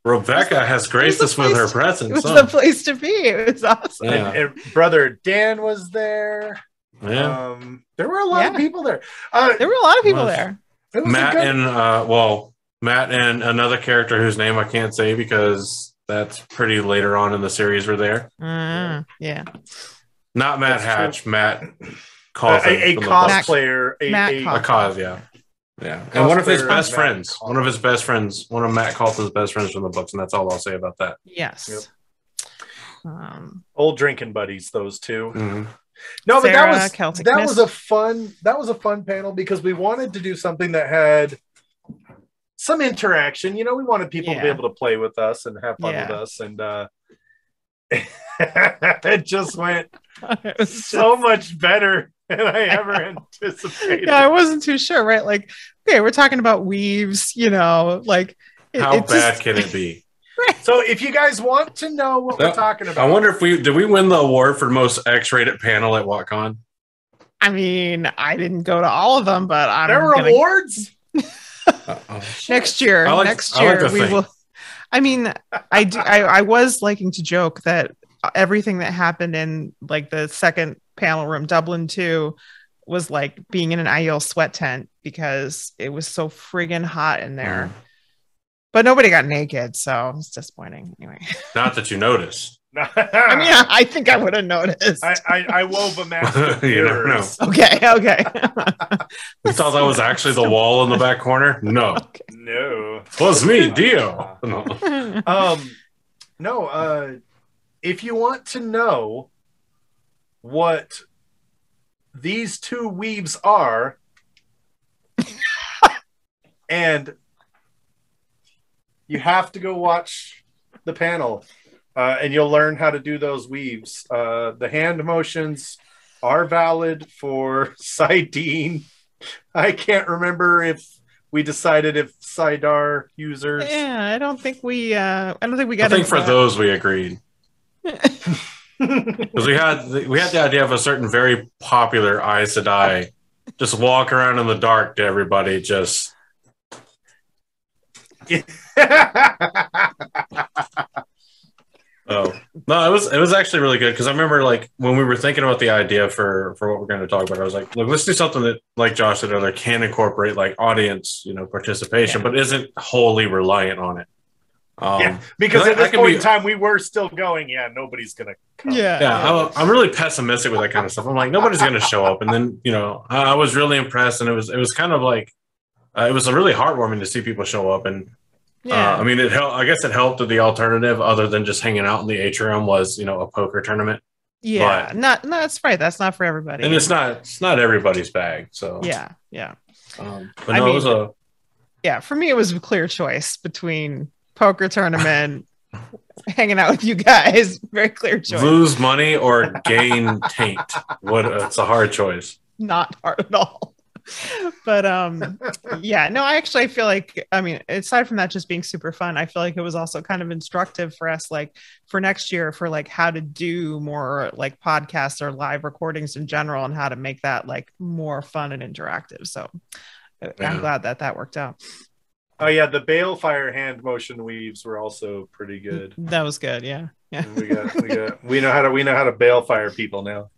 Rebecca has graced us with her presence. It was the place to be. It was awesome. Yeah. And brother Dan was there. Yeah. There were a lot of people there. There were a lot of people there. Matt and another character whose name I can't say because that's pretty later on in the series were there. Yeah. Not Matt Hatch. Matt a cosplayer, a cause, yeah. And one of his best friends, one of Matt Calton's best friends from the books, and that's all I'll say about that. Yes. Yep. Old drinking buddies, those two. Mm-hmm. No, but Sarah, that was a fun panel because we wanted to do something that had some interaction. We wanted people to be able to play with us and have fun with us, and it just went so much better than I ever anticipated. Yeah, I wasn't too sure, right? Like, okay, we're talking about weaves, like How bad can it be? So if you guys want to know what we're talking about, I wonder if did we win the award for most X-rated panel at WoTCon? I mean, I didn't go to all of them, but there were awards next year. Next year we will. I mean, I was liking to joke that everything that happened in like the second panel room, Dublin 2, was like being in an IEL sweat tent because it was so friggin' hot in there. But nobody got naked, so it's disappointing. Anyway, not that you noticed. I mean, I think I would have noticed. I wove a mask of you never know. Okay. You thought that was actually the wall in the back corner? No. Okay. No. It was me, Dio. No. If you want to know what these two weaves are, and you have to go watch the panel, and you'll learn how to do those weaves. The hand motions are valid for Sidene. I can't remember if we decided if Sidar users. Yeah, I don't think we got. I think for those we agreed. Because we had the idea of a certain very popular Aes Sedai just walk around in the dark to everybody just. Oh no, it was actually really good because I remember like when we were thinking about the idea for what we're going to talk about, I was like, look, let's do something that, like Josh said earlier, can incorporate like audience, participation, but isn't wholly reliant on it. Because at this point in time, we were still going. Yeah, nobody's gonna come. Yeah. I'm really pessimistic with that kind of stuff. I'm like, nobody's gonna show up, and then I was really impressed, and it was kind of like it was really heartwarming to see people show up, and I mean, it helped. I guess it helped that the alternative, other than just hanging out in the atrium, was a poker tournament. Yeah, no, that's right. That's not for everybody, and it's not everybody's bag. So yeah. But no, it was for me, it was a clear choice between poker tournament, hanging out with you guys. Very clear choice. Lose money or gain taint. It's a hard choice. Not hard at all. But I feel like, I mean, aside from that just being super fun, I feel like it was also kind of instructive for us, like for next year, for like how to do more like podcasts or live recordings in general, and how to make that like more fun and interactive. So I'm glad that worked out. Oh yeah, the balefire hand motion weaves were also pretty good. That was good, yeah. We know how to balefire people now.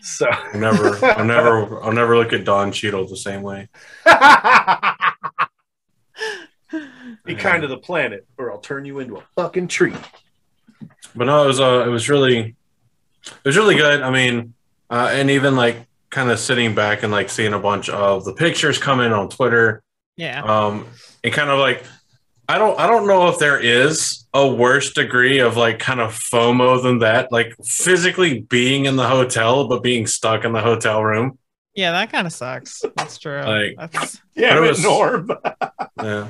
So I'll never look at Don Cheadle the same way. Be kind to the planet, or I'll turn you into a fucking tree. But no, it was really good. I mean, and even like kind of sitting back and like seeing a bunch of the pictures come in on Twitter. Yeah. And kind of like, I don't know if there is a worse degree of like kind of FOMO than that, like physically being in the hotel but being stuck in the hotel room. Yeah, that kind of sucks. That's true. Like, it was Norm. Yeah.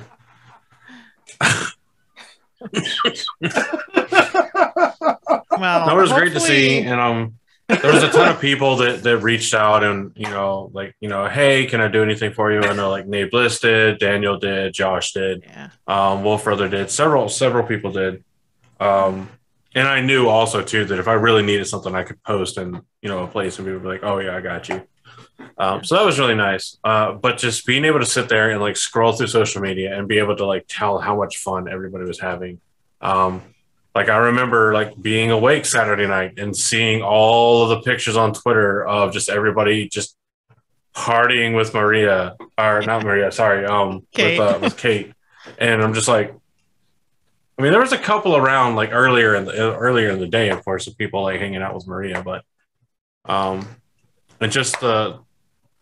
Well, that was great to see, and there was a ton of people that reached out and hey, can I do anything for you? I know like Nate Bliss did, Daniel did, Josh did, Wolf Brother did, several people did, and I knew also too that if I really needed something, I could post in a place and people would be like, oh yeah, I got you. So that was really nice. But just being able to sit there and like scroll through social media and be able to like tell how much fun everybody was having. Like I remember like being awake Saturday night and seeing all of the pictures on Twitter of just everybody just partying with Maria, or not Maria, sorry, Kate. With Kate. And I'm just like, I mean, there was a couple around like earlier in the day, of course, of people like hanging out with Maria, but and just the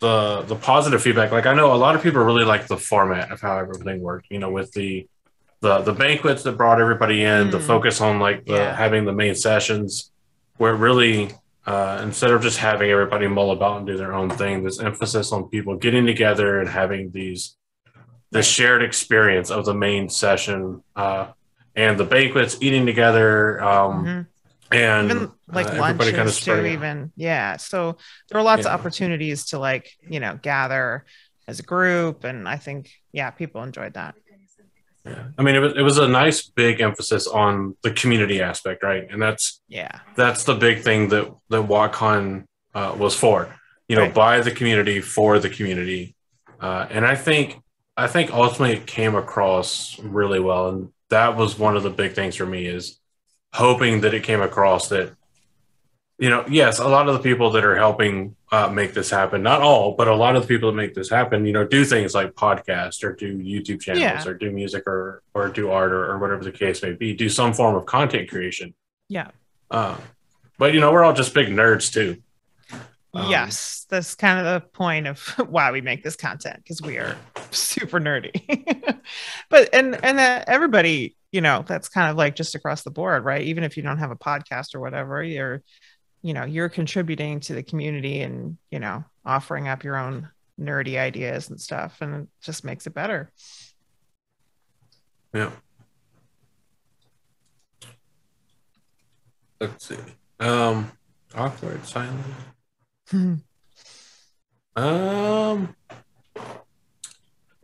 positive feedback. Like I know a lot of people really like the format of how everything worked, with the banquets that brought everybody in, the focus on like having the main sessions, where it really instead of just having everybody mull about and do their own thing, this emphasis on people getting together and having the shared experience of the main session and the banquets, eating together, and even like lunches kind of too, even so there were lots of opportunities to like gather as a group, and I think people enjoyed that. Yeah. I mean, it was a nice big emphasis on the community aspect, right? And that's the big thing that WoTCon was for. You know, by the community for the community, and I think ultimately it came across really well, and that was one of the big things for me is hoping that it came across that, you know, yes, a lot of the people that are helping make this happen, not all, but a lot of the people that make this happen, you know, do things like podcast or do YouTube channels or do music or do art or whatever the case may be, do some form of content creation. Yeah. But, you know, we're all just big nerds too. Yes, that's kind of the point of why we make this content, because we are super nerdy. But and that everybody, you know, that's kind of like just across the board, right? Even if you don't have a podcast or whatever, you're contributing to the community and, you know, offering up your own nerdy ideas and stuff, and it just makes it better. Yeah. Let's see. Awkward silence. I'm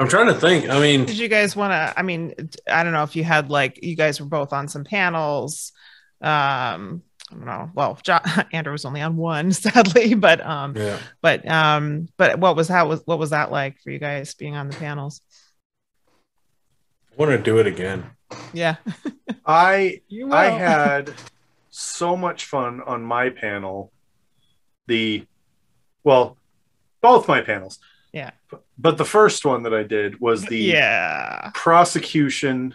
trying to think. I mean, did you guys want to? I mean, I don't know if you had like you guys were both on some panels. I don't know. Well, Andrew was only on one, sadly, but what was that like for you guys being on the panels? I want to do it again. Yeah, I had so much fun on my panel. Both my panels. Yeah. But the first one that I did was the prosecution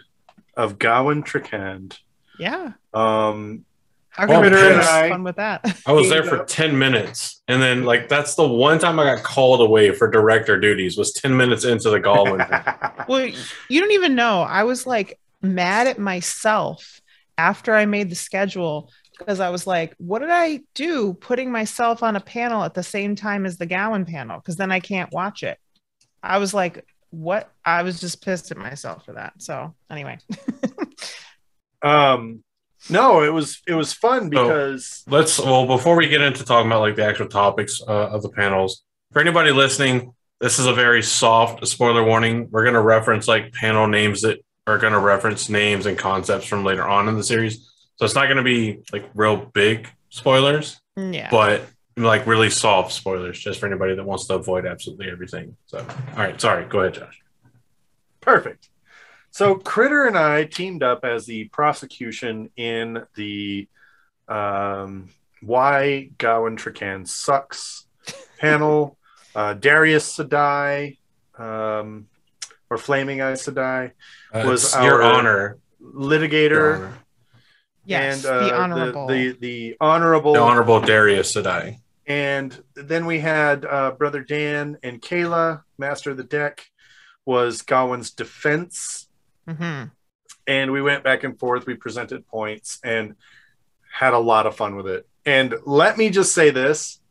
of Gawain Trakand. Yeah. How come fun with that? I was there for 10 minutes. And then like that's the one time I got called away for director duties was 10 minutes into the Gawain. Well, you don't even know. I was like mad at myself after I made the schedule, because I was like, what did I do putting myself on a panel at the same time as the Gawain panel? Because then I can't watch it. I was like, what? I was just pissed at myself for that. So anyway. No, it was fun because before we get into talking about like the actual topics of the panels, for anybody listening, this is a very soft spoiler warning. We're going to reference like panel names that are going to reference names and concepts from later on in the series. So it's not going to be like real big spoilers, but like really soft spoilers just for anybody that wants to avoid absolutely everything. So, all right. Sorry. Go ahead, Josh. Perfect. So Critter and I teamed up as the prosecution in the Why Gawain Trakand Sucks panel. Darius Sedai, or Flaming Eye Sedai, was your our honor litigator. Your honor. Yes, and the honorable, the honorable Darius Sedai. And then we had Brother Dan and Kayla, Master of the Deck, was Gawain's defense. Mm-hmm. And we went back and forth. We presented points and had a lot of fun with it. And let me just say this.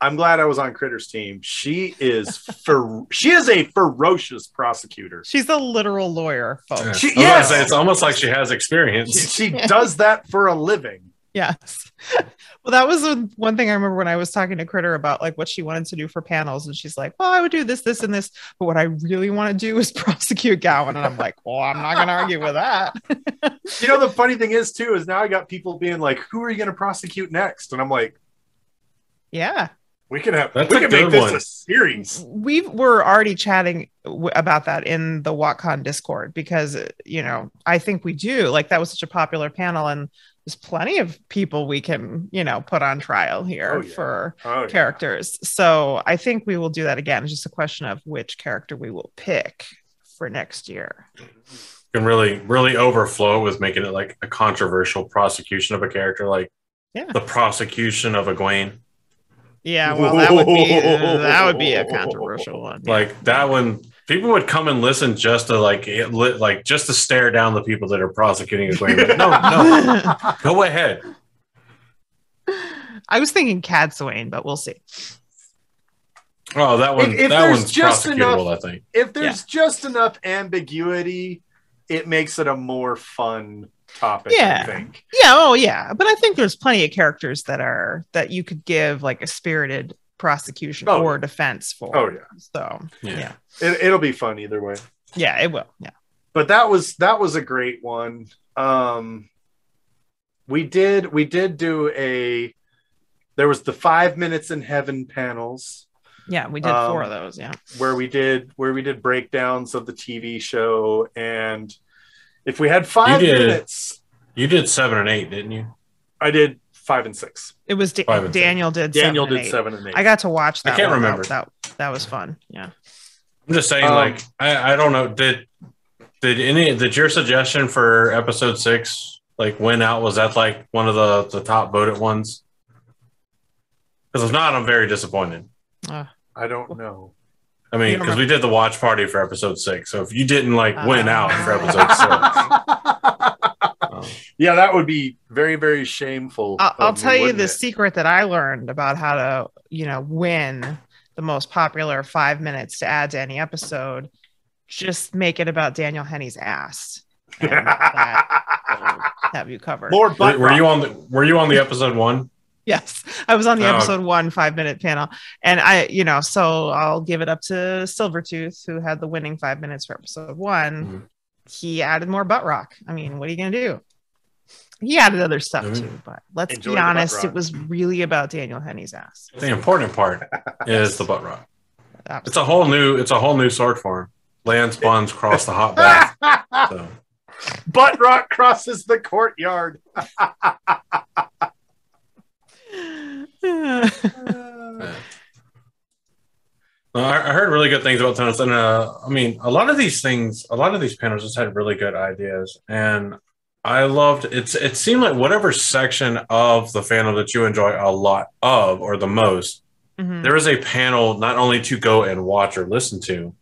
I'm glad I was on Critter's team. She is a ferocious prosecutor. She's a literal lawyer, folks. It's almost like she has experience. She does that for a living. Yes. Well, that was one thing I remember when I was talking to Critter about like what she wanted to do for panels, and she's like, well, I would do this, this, and this, but what I really want to do is prosecute Gawain. And I'm like, well, I'm not going to argue with that. You know, the funny thing is too, is now I got people being like, who are you going to prosecute next? And I'm like, yeah, we can make this a series. We were already chatting about that in the WoTCon Discord, because, you know, I think we do. Like, that was such a popular panel, and there's plenty of people we can, you know, put on trial here for characters. So I think we will do that again. It's just a question of which character we will pick for next year. Can really, really overflow with making it like a controversial prosecution of a character, like the prosecution of Egwene. Yeah, well, that would be a controversial one. Like that one, people would come and listen just to just to stare down the people that are prosecuting Egwene. No, go ahead. I was thinking Cadsuane, but we'll see. Oh, that one. That one's prosecutable, I think. If there's just enough ambiguity, it makes it a more fun topic, I think. But I think there's plenty of characters that you could give like a spirited prosecution or defense for. So it'll be fun either way. Yeah, it will. but that was a great one. We did do there was the 5 minutes in heaven panels. Yeah, we did 4 of those. Yeah, where we did breakdowns of the TV show, and if we had 5 minutes, you did 7 and 8, didn't you? I did 5 and 6. It was Daniel did 7 and 8. I got to watch that. I can't remember. That was fun. Yeah. I'm just saying, like, I don't know. Did your suggestion for episode 6 like win out? Was that like one of the top voted ones? Because if not, I'm very disappointed. I don't know. I mean, because we did the watch party for episode 6. So if you didn't like win out for episode 6, yeah, that would be very, very shameful. I'll tell you the secret that I learned about how to, win the most popular 5 minutes to add to any episode. Just make it about Daniel Henney's ass. And that will have you covered. More butt were you on the episode 1? Yes, I was on the episode 1 5-minute panel, and so I'll give it up to Silvertooth, who had the winning 5 minutes for episode 1. Mm-hmm. He added more butt rock. I mean, what are you gonna do? He added other stuff too, but let's be honest, it was really about Daniel Henney's ass. The important part is the butt rock. Absolutely. It's a whole new sword form. Land spawns cross the hot bath. So. Butt rock crosses the courtyard. I heard really good things about tennis, and I mean, a lot of these panels just had really good ideas, and I loved it. It seemed like whatever section of the fandom that you enjoy a lot of, or the most, there is a panel not only to go and watch or listen to,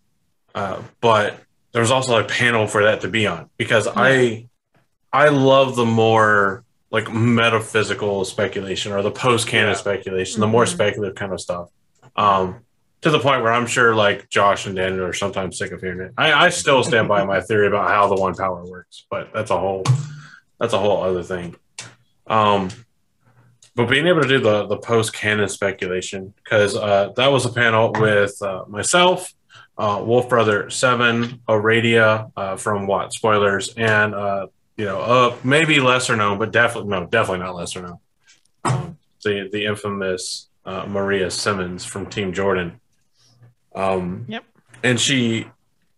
but there's also a panel for that to be on, because I love the more like metaphysical speculation or the post-canon speculation, the more speculative kind of stuff. To the point where I'm sure like Josh and Daniel are sometimes sick of hearing it. I still stand by my theory about how the one power works, but that's a whole other thing. But being able to do the post-canon speculation, because that was a panel with myself, Wolf Brother 7, Aradia from WoT Spoilers, and maybe lesser known, but definitely not lesser known. The infamous Maria Simmons from Team Jordan. Yep. And she,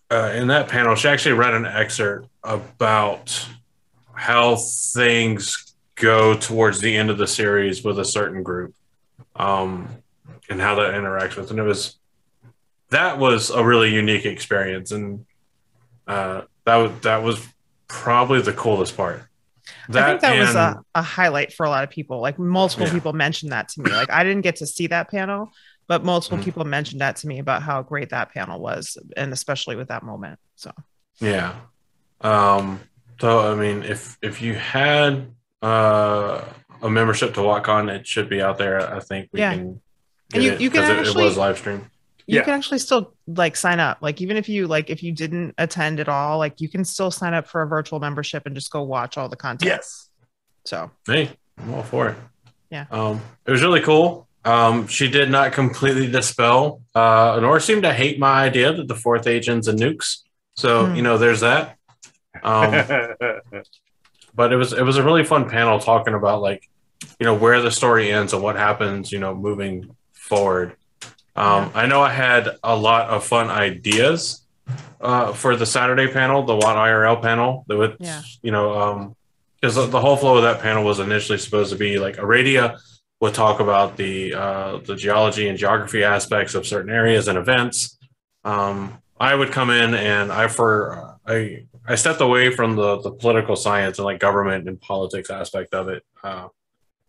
in that panel, she actually read an excerpt about how things go towards the end of the series with a certain group, and how that interacts with. And that was a really unique experience, and that was probably the coolest part. I think that was a highlight for a lot of people. Like multiple people mentioned that to me. Like I didn't get to see that panel, but multiple people mentioned that to me about how great that panel was, and especially with that moment. So yeah. So I mean, if you had a membership to WoTCon, it should be out there. I think we can. And you can actually, it was live stream. You can actually still like sign up. Like even if you didn't attend at all, like you can still sign up for a virtual membership and just go watch all the content. Yes. So hey, I'm all for it. Yeah. It was really cool. She did not completely dispel nor seem to hate my idea that the fourth agent's a nukes. So there's that. But it was a really fun panel talking about like where the story ends and what happens moving forward. I know I had a lot of fun ideas for the Saturday panel, the WoT IRL panel. That would, because the whole flow of that panel was initially supposed to be like Aradia would talk about the geology and geography aspects of certain areas and events. I would come in and I stepped away from the political science and like government and politics aspect of it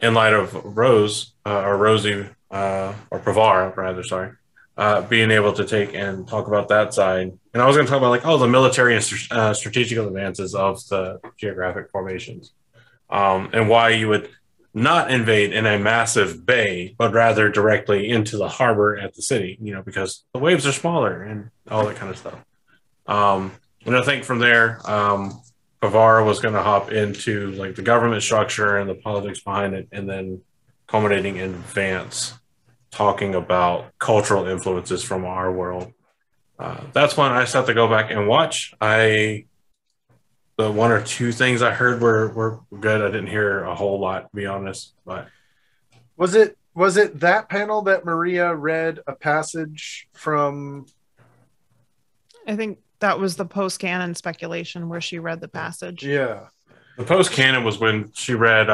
in light of Rosie or Pravara, rather, sorry, being able to take and talk about that side. And I was going to talk about like, the military and strategical advances of the geographic formations, and why you would not invade in a massive bay, but rather directly into the harbor at the city, because the waves are smaller and all that kind of stuff. And I think from there, Pravara was going to hop into like the government structure and the politics behind it, and then culminating in Vance talking about cultural influences from our world. That's one I still have to go back and watch. I the one or two things I heard were good. I didn't hear a whole lot, to be honest. But was it that panel that Maria read a passage from? I think that was the post-canon speculation where she read the passage. Yeah. The post-canon was when she read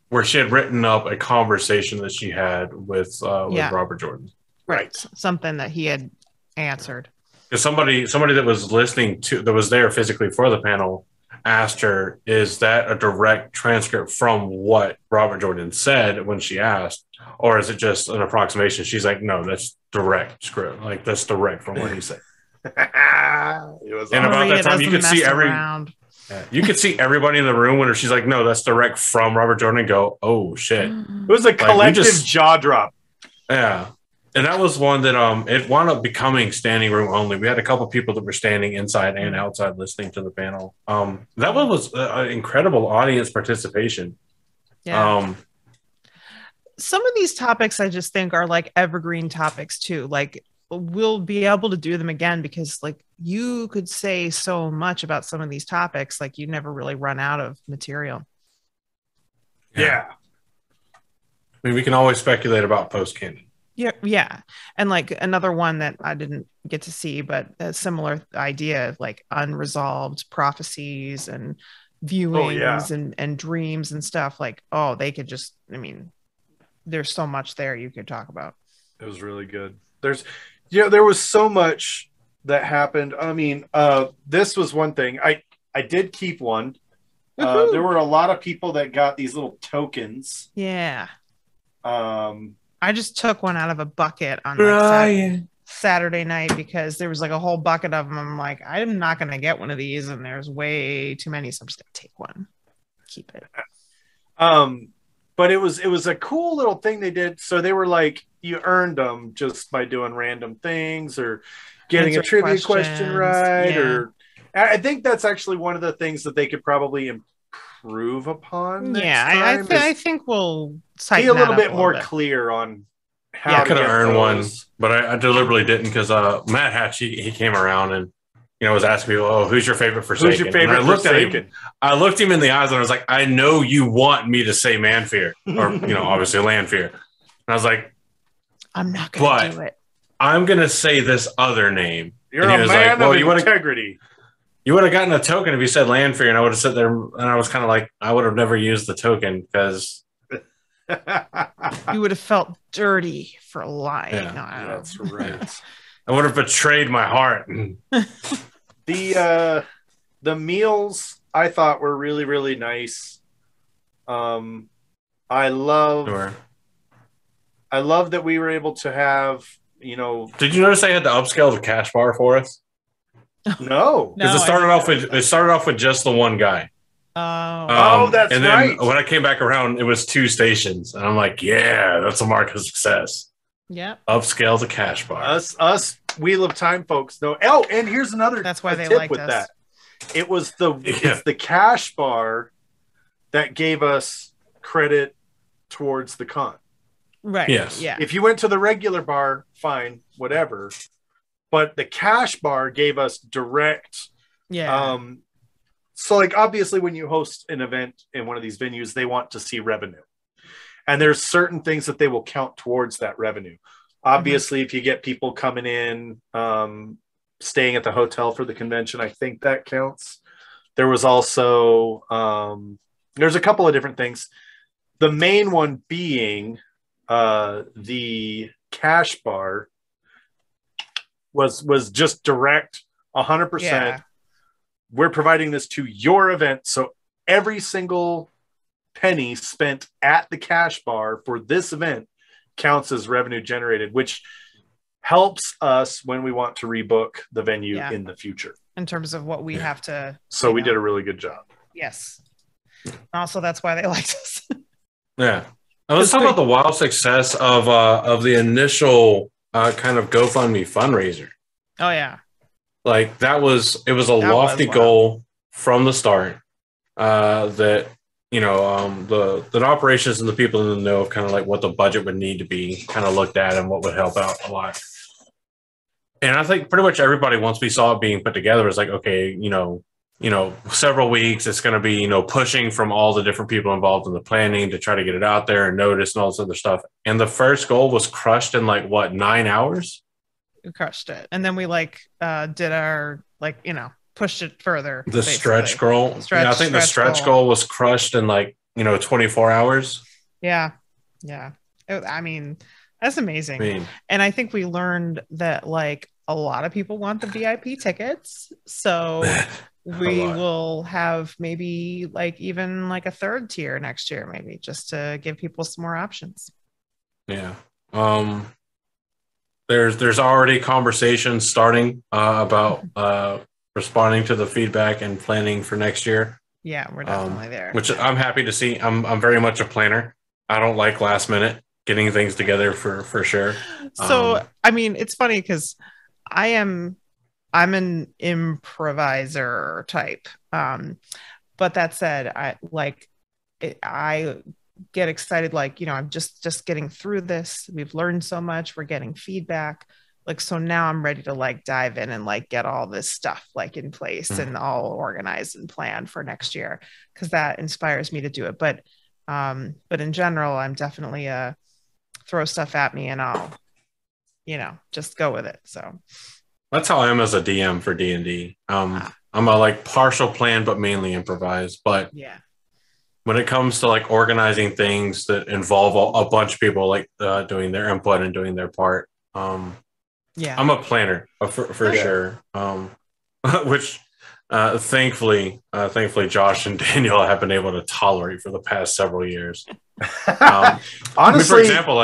where she had written up a conversation that she had with Robert Jordan. Right. Something that he had answered. Because somebody that was listening that was there physically for the panel asked her, is that a direct transcript from what Robert Jordan said when she asked, or is it just an approximation? She's like, no, that's direct script. Like, that's direct from what he said. It was and about that time, you could see you could see everybody in the room when she's like, no, that's direct from Robert Jordan, and go, oh shit. It was a collective jaw drop. Yeah. And that was one that it wound up becoming standing room only. We had a couple people that were standing inside and outside listening to the panel. That one was an incredible audience participation. Yeah. Some of these topics I just think are like evergreen topics too. Like we'll be able to do them again because like you could say so much about some of these topics, like you never really run out of material. Yeah. I mean, we can always speculate about post-canon. Yeah. And like another one that I didn't get to see, but a similar idea of like unresolved prophecies and viewings and dreams and stuff. Like, they could just, I mean, there's so much there you could talk about. It was really good. There was so much that happened. I mean, this was one thing. I did keep one. There were a lot of people that got these little tokens. Yeah. I just took one out of a bucket on like Saturday night because there was like a whole bucket of them. I'm like, I'm not going to get one of these, and there's way too many, so I'm just going to take one, keep it. But it was a cool little thing they did. So they were like, you earned them just by doing random things or getting a trivia question right. Or I think that's actually one of the things that they could probably improve upon. I think we'll be a little bit more clear on how I could have earned one, but I deliberately didn't because Matt Hatch he came around and was asking people, who's your favorite Forsaken? Who's your favorite Forsaken? I looked him in the eyes and I was like, I know you want me to say Manfear or obviously Landfear. And I was like, I'm not going to do it. I'm going to say this other name. You're a man of integrity. You would have gotten a token if you said Landfear, and I would have sat there and I was kind of like, I would have never used the token because you would have felt dirty for lying. Yeah, that's right. I would have betrayed my heart. The meals I thought were really, really nice. I love that we were able to have, Did you notice I had to upscale the cash bar for us? No, because it started off with just the one guy. That's right. And then when I came back around, it was 2 stations, and I'm like, yeah, that's a mark of success. Yeah, upscale the cash bar. Us Wheel of Time folks know. Oh, and here's another. That's why they tip liked with us. That. It was it's the cash bar that gave us credit towards the con. Right. Yes. Yeah. If you went to the regular bar, fine, whatever. But the cash bar gave us direct. Yeah. So like obviously when you host an event in one of these venues, they want to see revenue. And there's certain things that they will count towards that revenue. Obviously, if you get people coming in, staying at the hotel for the convention, I think that counts. There was also, there's a couple of different things. The main one being the cash bar was just direct, 100%. Yeah. We're providing this to your event. So every single penny spent at the cash bar for this event counts as revenue generated, which helps us when we want to rebook the venue in the future. In terms of what we have to. So we did a really good job. Yes. Also, that's why they liked us. Yeah. Now, let's talk about the wild success of the initial kind of GoFundMe fundraiser. Oh, yeah. Like it was a lofty goal from the start that, the operations and the people in the know of kind of like what the budget would need to be kind of looked at and what would help out a lot. And I think pretty much everybody, once we saw it being put together, was like, okay, several weeks. It's going to be, pushing from all the different people involved in the planning to try to get it out there and notice and all this other stuff. And the first goal was crushed in 9 hours? We crushed it. And then we did our, pushed it further. The stretch goal. I think the stretch goal was crushed in 24 hours. Yeah. Yeah. I mean, that's amazing. And I think we learned that a lot of people want the VIP tickets. So we will have maybe even a third tier next year, maybe, just to give people some more options. Yeah. There's already conversations starting about responding to the feedback and planning for next year. Yeah, we're definitely there. Which I'm happy to see. I'm very much a planner. I don't like last minute getting things together for sure. So I mean, it's funny because I'm an improviser type. But that said, I get excited, I'm just getting through this. We've learned so much. We're getting feedback. So now I'm ready to dive in and get all this stuff in place and all organized and planned for next year, because that inspires me to do it. But in general, I'm definitely throw stuff at me and I'll just go with it. So that's how I am as a DM for D&D. I'm a partial plan but mainly improvise. But yeah, when it comes to organizing things that involve a bunch of people doing their input and doing their part, yeah, I'm a planner for sure. Which thankfully Josh and Daniel have been able to tolerate for the past several years. Honestly, for example,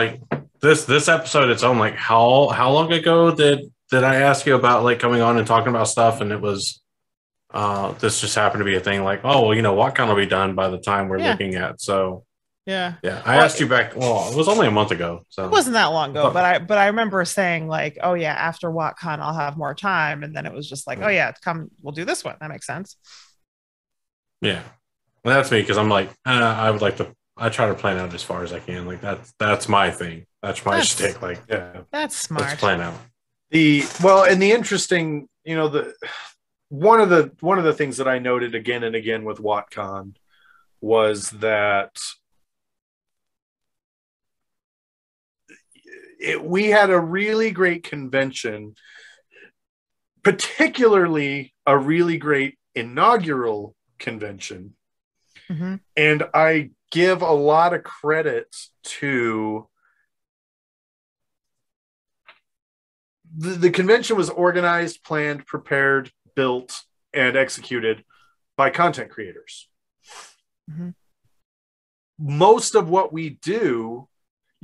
this episode, its own, how long ago did I ask you about coming on and talking about stuff, and it was this just happened to be a thing WoTCon will be done by the time we're looking at. So yeah. I asked you back. Well, it was only a month ago, so it wasn't that long ago. But I remember saying oh yeah, after WoTCon I'll have more time, and then it was just oh yeah, come, we'll do this one. That makes sense. Yeah, well, that's me, because I'm I would like to. I try to plan out as far as I can. That's my thing. That's my shtick. That's smart. Let's plan out. And the interesting, one of the things that I noted again and again with WoTCon was that we had a really great convention, particularly a really great inaugural convention. Mm-hmm. And I give a lot of credit to the convention was organized, planned, prepared, built, and executed by content creators. Mm-hmm. Most of what we do,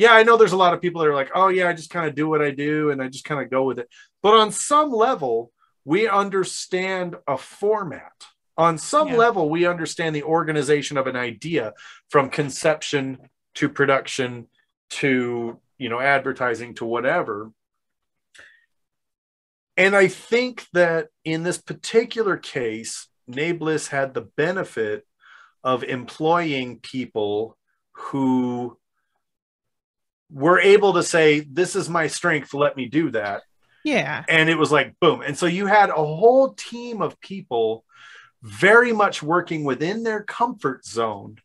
I know there's a lot of people that are oh yeah, I just kind of do what I do and I just kind of go with it. But on some level, we understand a format. On some level, we understand the organization of an idea, from conception to production to, advertising to whatever. And I think that in this particular case, Nablus had the benefit of employing people who were able to say, this is my strength, let me do that. Yeah. And it was boom. And so you had a whole team of people very much working within their comfort zone.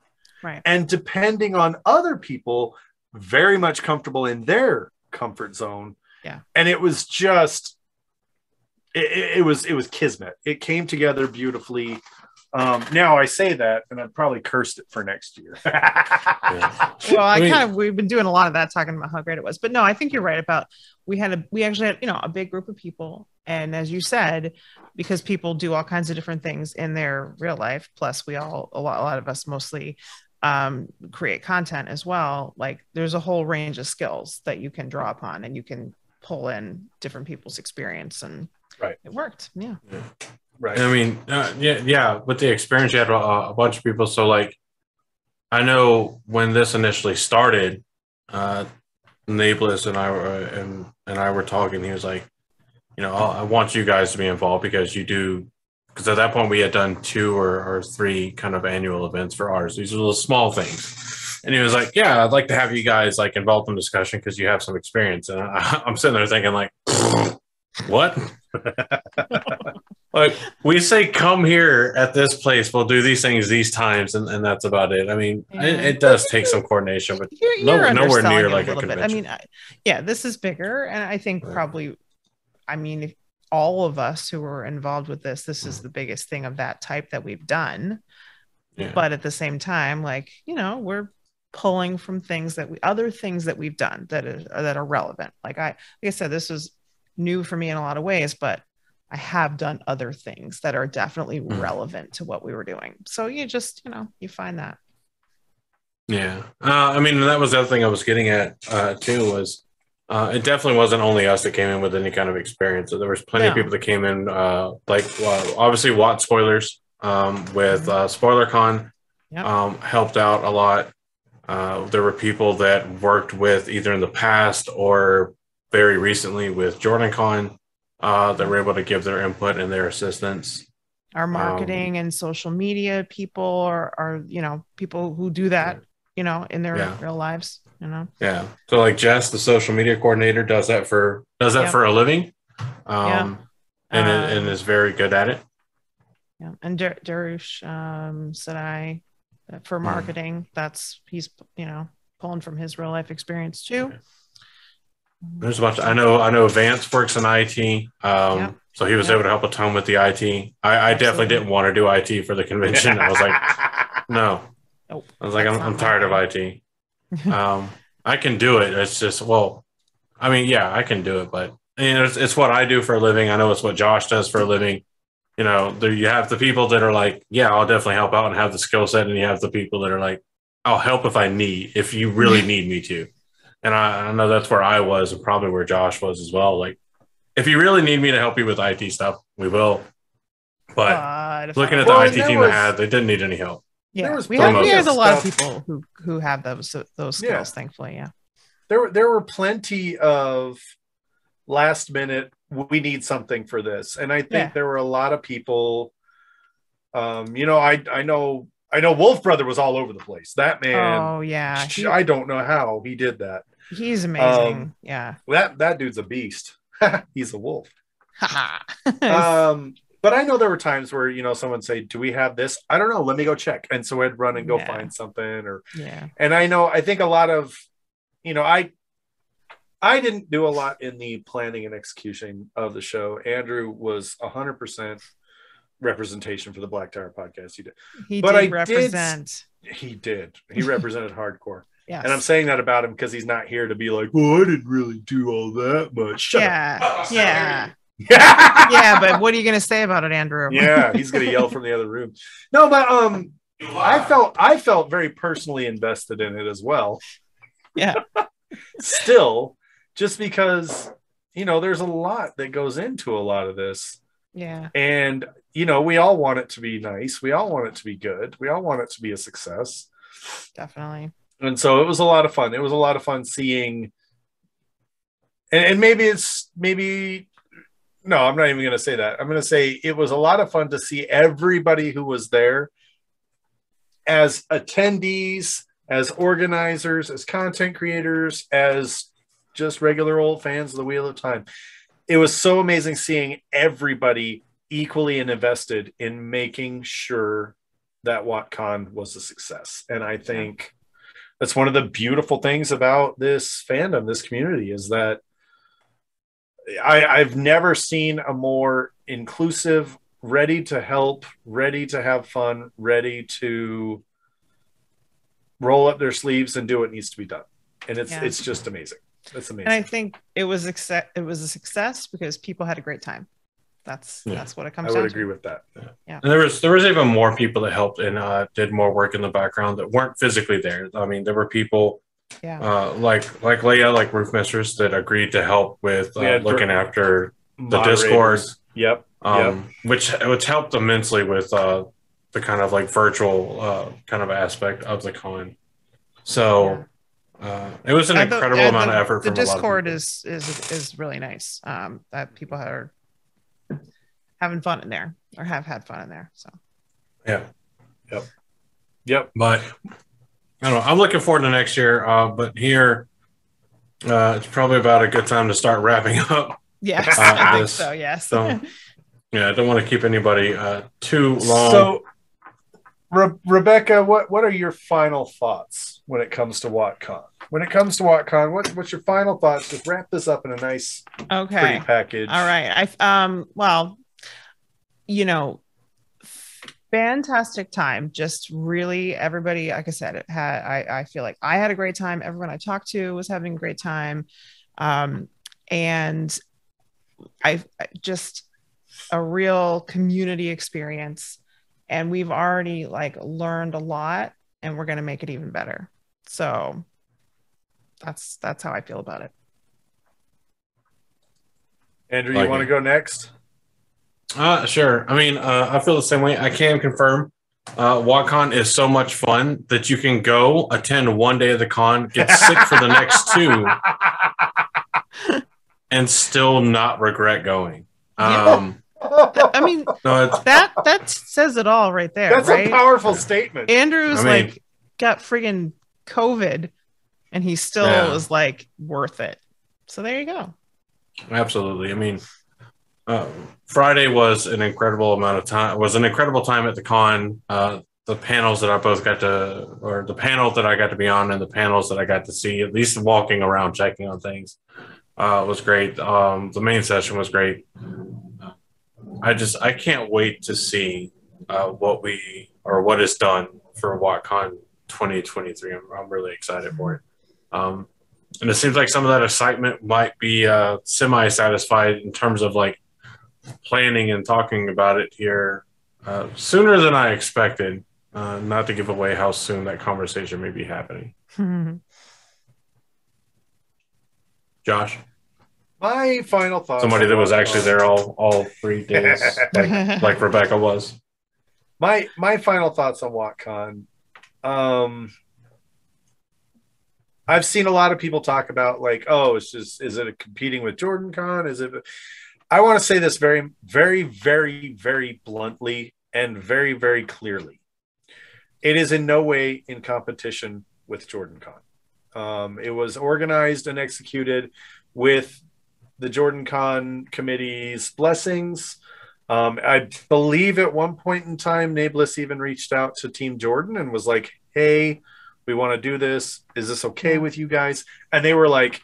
Right. And depending on other people, very much comfortable in their comfort zone. Yeah. And it was just, it was kismet. It came together beautifully. Now I say that, and I'd probably cursed it for next year. Well, we've been doing a lot of that, talking about how great it was. But no, I think you're right about we actually had a big group of people, and as you said, because people do all kinds of different things in their real life. Plus, a lot of us mostly create content as well. There's a whole range of skills that you can draw upon, and you can pull in different people's experience, and it worked. Yeah. Right. I mean, with the experience, you had a bunch of people. So, I know when this initially started, Nablus and I were talking. He was I want you guys to be involved because at that point we had done 2 or 3 kind of annual events for ours. These are little small things. And he was yeah, I'd like to have you guys involved in discussion because you have some experience. And I'm sitting there thinking what? Like we say, come here at this place. We'll do these things these times, and that's about it. I mean, it does take some coordination, but you're nowhere near it like a a little bit. convention. I mean, this is bigger, and I think probably, I mean, if all of us who were involved with this is the biggest thing of that type that we've done. Yeah. But at the same time, like, we're pulling from other things that we've done that are relevant. Like I said, this was new for me in a lot of ways, but I have done other things that are definitely relevant to what we were doing. So you just, you find that. Yeah. I mean, that was the other thing I was getting at too, was it definitely wasn't only us that came in with any kind of experience. There was plenty of people that came in, obviously WoT spoilers with SpoilerCon helped out a lot. There were people that worked with either in the past or very recently with JordanCon that were able to give their input and their assistance. Our marketing and social media people are people who do that, in their real lives, Yeah. So like Jess, the social media coordinator, does that for a living. And is very good at it. Yeah. And Darush said for marketing, he's pulling from his real life experience too. There's a bunch. I know Vance works in IT, so he was able to help a ton with the IT. I definitely didn't want to do IT for the convention. I was like, no. Nope, I was like, I'm tired of IT. I can do it. It's just, I can do it, but it's what I do for a living. I know it's what Josh does for a living. You have the people that are like, yeah, I'll definitely help out and have the skill set, and you have the people that are like, I'll help if you really need me to. And I know that's where I was, and probably where Josh was as well. Like, if you really need me to help you with IT stuff, we will. But looking at the IT team I had, they didn't need any help. Yeah, we have a lot of people who have those skills. Thankfully, there were plenty of last minute. We need something for this, and I think there were a lot of people. I know Wolf Brother was all over the place. That man. Oh yeah, I don't know how he did that. He's amazing. That dude's a beast. He's a wolf. But I know there were times where, someone say, do we have this? I don't know. Let me go check. And so I'd run and go find something and I think a lot of, I didn't do a lot in the planning and execution of the show. Andrew was 100% representation for the Black Tower podcast. He did. He represented hardcore. Yes. And I'm saying that about him because he's not here to be like, well, I didn't really do all that much. Shut up. Yeah. Yeah, but what are you going to say about it, Andrew? Yeah, he's going to yell from the other room. No, but I felt very personally invested in it as well. Yeah. Still, just because there's a lot that goes into a lot of this. Yeah. And we all want it to be nice. We all want it to be good. We all want it to be a success. Definitely. And so it was a lot of fun. It was a lot of fun seeing. And maybe. No, I'm not even going to say that. I'm going to say it was a lot of fun to see everybody who was there as attendees, as organizers, as content creators, as just regular old fans of the Wheel of Time. It was so amazing seeing everybody equally and invested in making sure that WoTCon was a success. And I think that's one of the beautiful things about this fandom, this community, is that I've never seen a more inclusive, ready to help, ready to have fun, ready to roll up their sleeves and do what needs to be done. And it's just amazing. It's amazing. And I think it was a success because people had a great time. That's what it comes down to. I would agree with that. Yeah. And there was even more people that helped and did more work in the background that weren't physically there. I mean, there were people like Leia, like Roof Mistress, that agreed to help with looking after the Discord. Yep. Which helped immensely with the kind of like virtual kind of aspect of the con. So it was an incredible amount of effort. The Discord is really nice. That people are having fun in there or have had fun in there. So Yep. But I don't know. I'm looking forward to next year. But here, it's probably about a good time to start wrapping up. Yes, I think so. Yes. So Yeah, I don't want to keep anybody too long. So, Rebecca, what are your final thoughts when it comes to WoTCon? When it comes to WoTCon, what's your final thoughts? Just wrap this up in a nice, pretty package. All right. Well, you know, fantastic time. Just really, everybody, like I said, it had. I feel like I had a great time. Everyone I talked to was having a great time, and I just a real community experience. And we've already like learned a lot, and we're going to make it even better. So that's how I feel about it. Andrew, you want to go next? Sure. I mean, I feel the same way. I can confirm WoTCon is so much fun that you can go attend one day of the con, get sick for the next two, and still not regret going. I mean, that says it all right there. That's right? A powerful statement. Andrew's like got friggin' COVID, and he still is like worth it. So there you go. Absolutely. I mean, Friday was an incredible amount of time. Was an incredible time at the con. The panels that I both got to, or the panel that I got to be on, and the panels that I got to see, at least walking around checking on things, was great. The main session was great. I can't wait to see what is done for WoTCon 2023. I'm really excited for it. And it seems like some of that excitement might be semi-satisfied in terms of like planning and talking about it here sooner than I expected. Not to give away how soon that conversation may be happening. Josh? My final thoughts. Somebody that was actually there all 3 days, like Rebecca was. My final thoughts on WoTCon. I've seen a lot of people talk about like, oh, is it competing with JordanCon? Is it? I want to say this very, very, very, very bluntly and very, very clearly. It is in no way in competition with JordanCon. It was organized and executed with the JordanCon committee's blessings. I believe at one point in time, Nablus even reached out to Team Jordan and was like, hey, we want to do this. Is this okay with you guys? And they were like,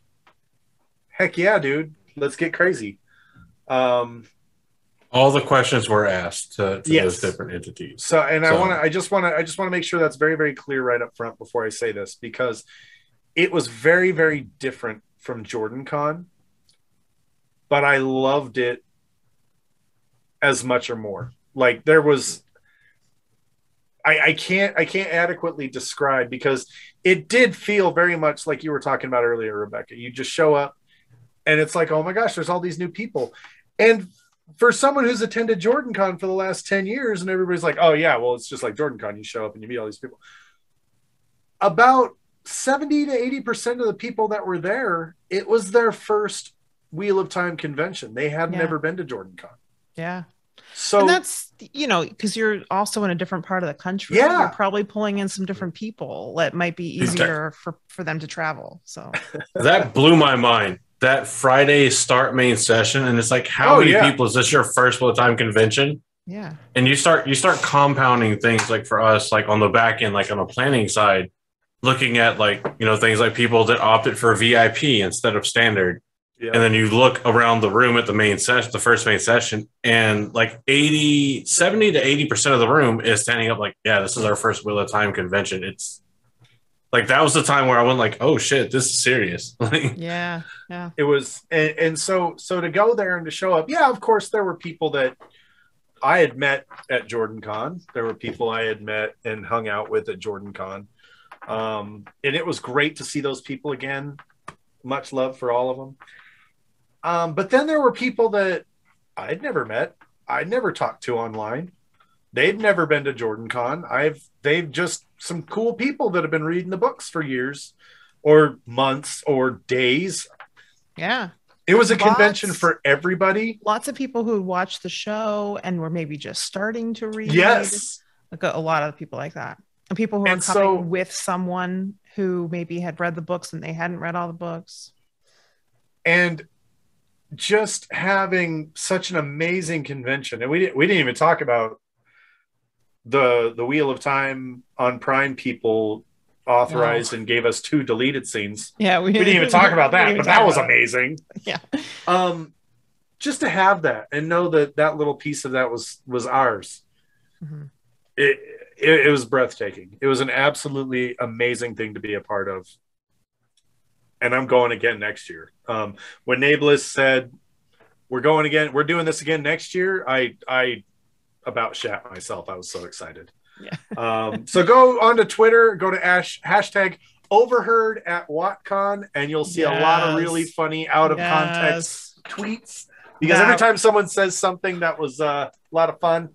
heck yeah, dude, let's get crazy. All the questions were asked to those different entities. So, and I just want to make sure that's very, very clear right up front before I say this, because it was very, very different from JordanCon, but I loved it as much or more. Like there was, I can't adequately describe, because it did feel very much like you were talking about earlier, Rebecca. You just show up and it's like, oh my gosh, there's all these new people. And for someone who's attended JordanCon for the last 10 years and everybody's like, oh yeah, well, it's just like JordanCon. You show up and you meet all these people. About 70 to 80% of the people that were there, it was their first Wheel of Time convention. They had never been to JordanCon. Yeah. So and that's, because you're also in a different part of the country. Yeah. You're probably pulling in some different people that might be easier for them to travel. So that blew my mind. That Friday start main session, and it's like, how many people is this your first Wheel of Time convention? Yeah. And you start compounding things like for us, like on the back end, like on the planning side, looking at like, things like people that opted for VIP instead of standard. Yeah. And then you look around the room at the main session, the first main session, and like 70 to 80% of the room is standing up like, yeah, this is our first Wheel of Time convention. It's like, that was the time where I went like, oh shit, this is serious. Yeah. It was. And so to go there and to show up, yeah, of course, there were people that I had met at JordanCon. There were people I had met and hung out with at JordanCon. And it was great to see those people again. Much love for all of them. But then there were people that I'd never met. I'd never talked to online. They'd never been to JordanCon. They've just some cool people that have been reading the books for years or months or days. Yeah. It was a convention for everybody. Lots of people who watched the show and were maybe just starting to read. Yes. Like a lot of people like that. And people who are coming with someone who maybe had read the books and they hadn't read all the books. And just having such an amazing convention, and we didn't even talk about the Wheel of Time on Prime people authorized and gave us 2 deleted scenes. Yeah, we didn't even talk about that, but that was amazing. Yeah. Just to have that and know that that little piece of that was ours. Mm-hmm. It was breathtaking. It was an absolutely amazing thing to be a part of. And I'm going again next year. When Nablus said, we're doing this again next year, I about shat myself. I was so excited. Yeah. So go onto Twitter, go to hashtag overheard at WoTCon, and you'll see a lot of really funny out of context tweets. Because every time someone says something that was a lot of fun,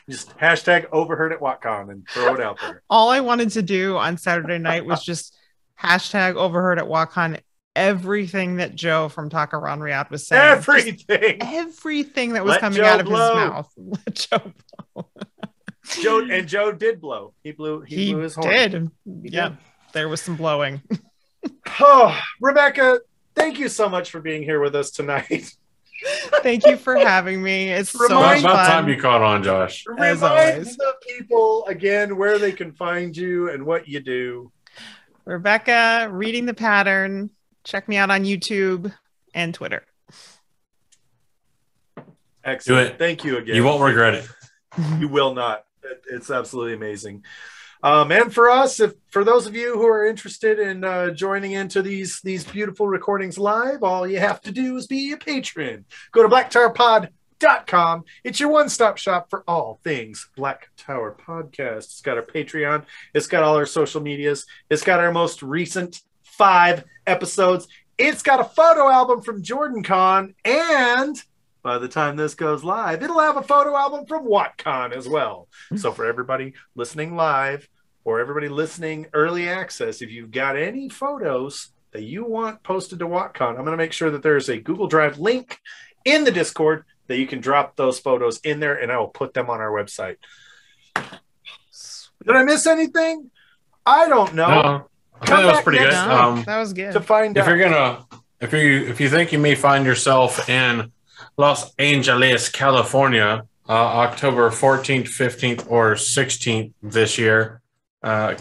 just hashtag overheard at WoTCon and throw it out there. All I wanted to do on Saturday night was just hashtag overheard at WoTCon everything that Joe from Talk Around Riyadh was saying. Everything that was coming out of his mouth. Let Joe blow. Joe did blow. He blew his horn. He did. There was some blowing. Oh, Rebecca, thank you so much for being here with us tonight. Thank you for having me. It's so much fun. About time you caught on, Josh. Remind the people again where they can find you and what you do. Rebecca, Reading the Pattern. Check me out on YouTube and Twitter. Excellent. Do it. Thank you again. You won't regret it. You will not. It's absolutely amazing. And for those of you who are interested in joining into these beautiful recordings live, all you have to do is be a patron. Go to blacktowerpod.com. It's your one-stop shop for all things Black Tower Podcast. It's got our Patreon. It's got all our social medias. It's got our most recent 5 episodes. It's got a photo album from JordanCon, and by the time this goes live, it'll have a photo album from WoTCon as well. So for everybody listening live or everybody listening early access, if you've got any photos that you want posted to WoTCon, I'm going to make sure that there's a Google Drive link in the Discord that you can drop those photos in there, and I will put them on our website. Did I miss anything? I don't know. No. I think that was pretty good. That was good. To find out. If you think you may find yourself in Los Angeles, California, October 14th, 15th, or 16th this year,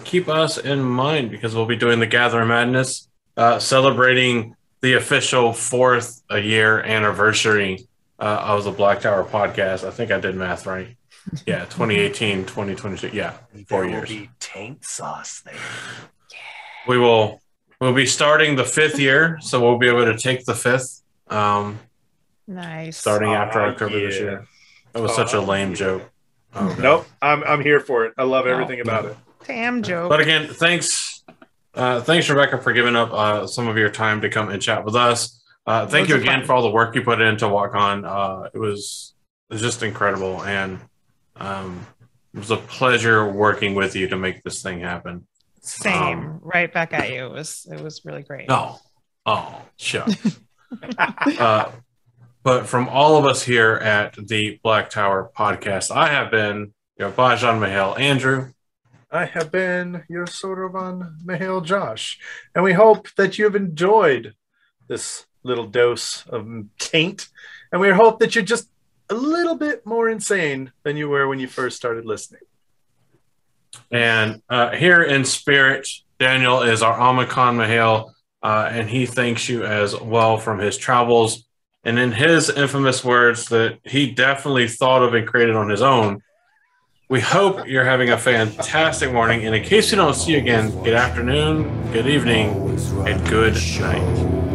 keep us in mind because we'll be doing the Gather Madness, celebrating the official 4th year anniversary of the Black Tower podcast. I think I did math right. Yeah, 2018, 2022. Yeah, 4 years. There will be taint sauce there. We'll be starting the 5th year, so we'll be able to take the 5th. Nice. Starting after October this year. That was such a lame joke. Oh, nope, I'm here for it. I love everything about it. Damn joke. But again, thanks Rebecca for giving up some of your time to come and chat with us. Thank you again for all the work you put into WoTCon. It was just incredible, and it was a pleasure working with you to make this thing happen. Same, right back at you. It was really great. Shucks. But from all of us here at the Black Tower podcast, I have been your Bajan Mahal Andrew. I have been your Sorovan Mahal Josh. And we hope that you have enjoyed this little dose of taint. And we hope that you're just a little bit more insane than you were when you first started listening. And here in spirit, Daniel is our Amakan Mahal, and he thanks you as well from his travels. And in his infamous words that he definitely thought of and created on his own, we hope you're having a fantastic morning. And in case we don't see you again, good afternoon, good evening, and good night.